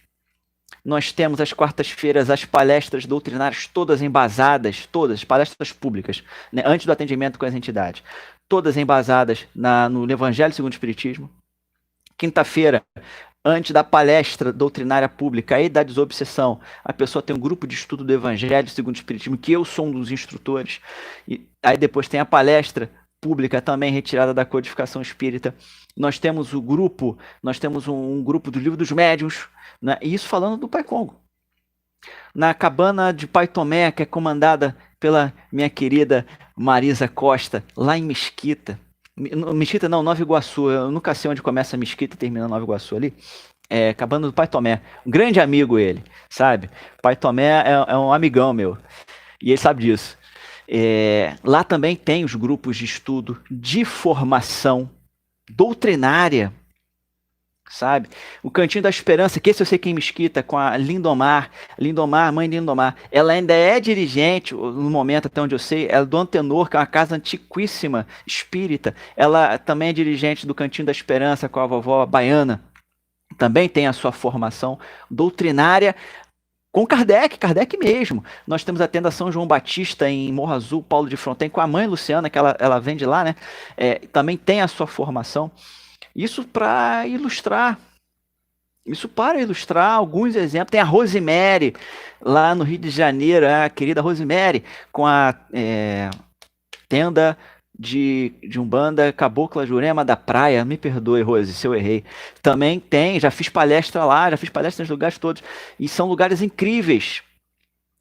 Nós temos às quartas-feiras as palestras doutrinárias todas embasadas, todas, palestras públicas, né, antes do atendimento com as entidades, todas embasadas no Evangelho segundo o Espiritismo. Quinta-feira, antes da palestra doutrinária pública e da desobsessão, a pessoa tem um grupo de estudo do Evangelho segundo o Espiritismo, que eu sou um dos instrutores. E aí depois tem a palestra pública também retirada da codificação espírita. Nós temos um grupo do Livro dos Médiuns, né? E isso falando do Pai Congo. Na cabana de Pai Tomé, que é comandada pela minha querida Marisa Costa, lá em Mesquita. Mesquita não, Nova Iguaçu. Eu nunca sei onde começa a Mesquita e termina Nova Iguaçu ali. Cabana do Pai Tomé. Um grande amigo ele, sabe? Pai Tomé é um amigão meu. E ele sabe disso. Lá também tem os grupos de estudo de formação doutrinária, sabe? O Cantinho da Esperança, que esse eu sei que é em Mesquita, com a Lindomar, mãe Lindomar, ela ainda é dirigente, no momento até onde eu sei, ela é do Antenor, que é uma casa antiquíssima, espírita, ela também é dirigente do Cantinho da Esperança com a vovó Baiana, também tem a sua formação doutrinária com Kardec mesmo. Nós temos a tenda São João Batista em Morro Azul, Paulo de Fronten, com a mãe Luciana, que ela vem de lá, né? Também tem a sua formação. Isso para ilustrar alguns exemplos. Tem a Rosemary, lá no Rio de Janeiro, a querida Rosemary, com a tenda de Umbanda Cabocla Jurema da Praia. Me perdoe, Rose, se eu errei. Também tem, já fiz palestra lá, já fiz palestra nos lugares todos. E são lugares incríveis.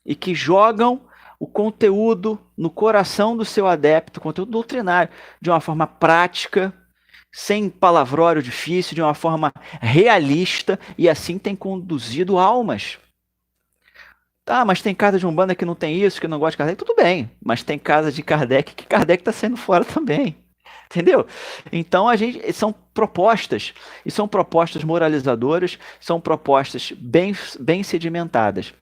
E que jogam o conteúdo no coração do seu adepto, conteúdo doutrinário, de uma forma prática, sem palavrório difícil, de uma forma realista, e assim tem conduzido almas. Tá, mas tem casa de Umbanda que não tem isso, que não gosta de Kardec, tudo bem. Mas tem casa de Kardec que Kardec está saindo fora também. Entendeu? Então a gente são propostas moralizadoras, são propostas bem sedimentadas.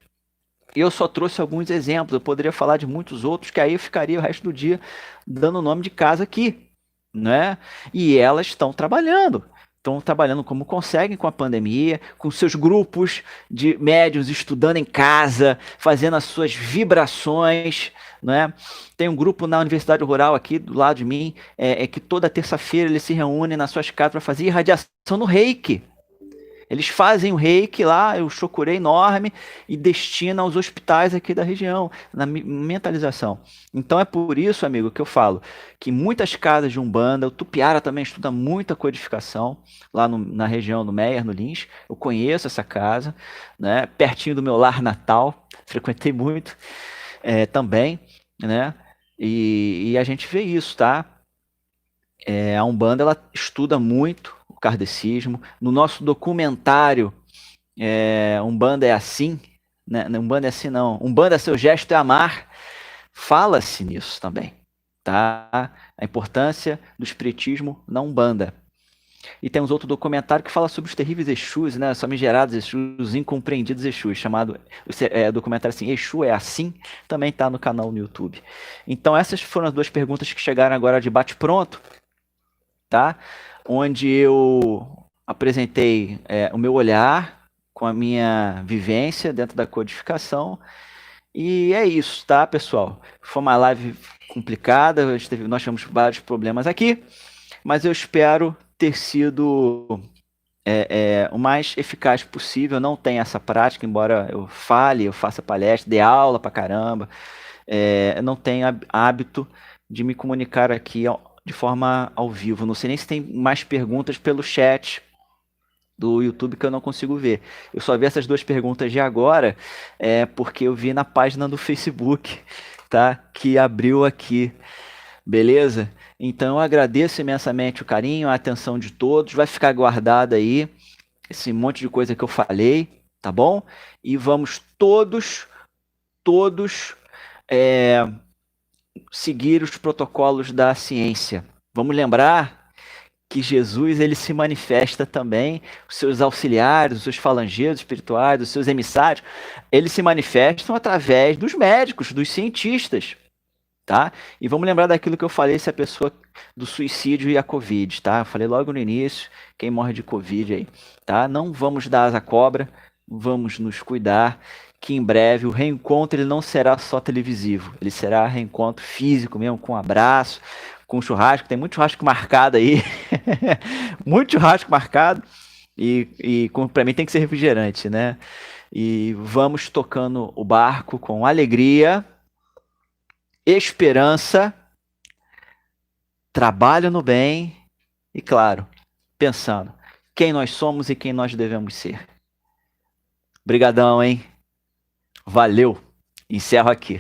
Eu só trouxe alguns exemplos, eu poderia falar de muitos outros, que aí eu ficaria o resto do dia dando o nome de casa aqui, né? E elas estão trabalhando como conseguem com a pandemia, com seus grupos de médiuns estudando em casa, fazendo as suas vibrações, né? Tem um grupo na Universidade Rural aqui do lado de mim, que toda terça-feira eles se reúnem nas suas casas para fazer irradiação no Reiki. Eles fazem o reiki lá, o chokurei enorme, e destinam aos hospitais aqui da região, na mentalização. Então é por isso, amigo, que eu falo que muitas casas de Umbanda, o Tupiara também estuda muita codificação, lá na região do Meier, no Lins. Eu conheço essa casa, né, pertinho do meu lar natal, frequentei muito também, né, e a gente vê isso, tá? A Umbanda, ela estuda muito o kardecismo. No nosso documentário, Umbanda é assim, né? Umbanda é assim não, Umbanda, seu gesto é amar, fala-se nisso também, tá? A importância do espiritismo na Umbanda. E temos outro documentário que fala sobre os terríveis Exus, né? Os famigerados Exus, os incompreendidos Exus, chamado documentário assim, Exu é assim, também está no canal no YouTube. Então essas foram as duas perguntas que chegaram agora de bate-pronto, tá? Onde eu apresentei o meu olhar com a minha vivência dentro da codificação. E é isso, tá, pessoal? Foi uma live complicada, nós tivemos vários problemas aqui, mas eu espero ter sido o mais eficaz possível. Eu não tenho essa prática, embora eu fale, eu faça palestra, dê aula pra caramba, eu não tenho hábito de me comunicar aqui de forma ao vivo. Não sei nem se tem mais perguntas pelo chat do YouTube que eu não consigo ver. Eu só vi essas duas perguntas de agora, porque eu vi na página do Facebook, tá? Que abriu aqui, beleza? Então eu agradeço imensamente o carinho, a atenção de todos. Vai ficar guardado aí esse monte de coisa que eu falei, tá bom? E vamos todos seguir os protocolos da ciência. Vamos lembrar que Jesus, ele se manifesta também, os seus auxiliares, os seus falangeiros espirituais, os seus emissários, eles se manifestam através dos médicos, dos cientistas, tá? E vamos lembrar daquilo que eu falei, se a pessoa do suicídio e a Covid, tá? Eu falei logo no início, quem morre de Covid aí, tá? Não vamos dar asa à cobra, vamos nos cuidar, que em breve o reencontro ele não será só televisivo, ele será reencontro físico mesmo, com um abraço, com churrasco. Tem muito churrasco marcado aí, muito churrasco marcado, e para mim tem que ser refrigerante, né? E vamos tocando o barco com alegria, esperança, trabalho no bem e, claro, pensando quem nós somos e quem nós devemos ser. Brigadão, hein? Valeu. Encerro aqui.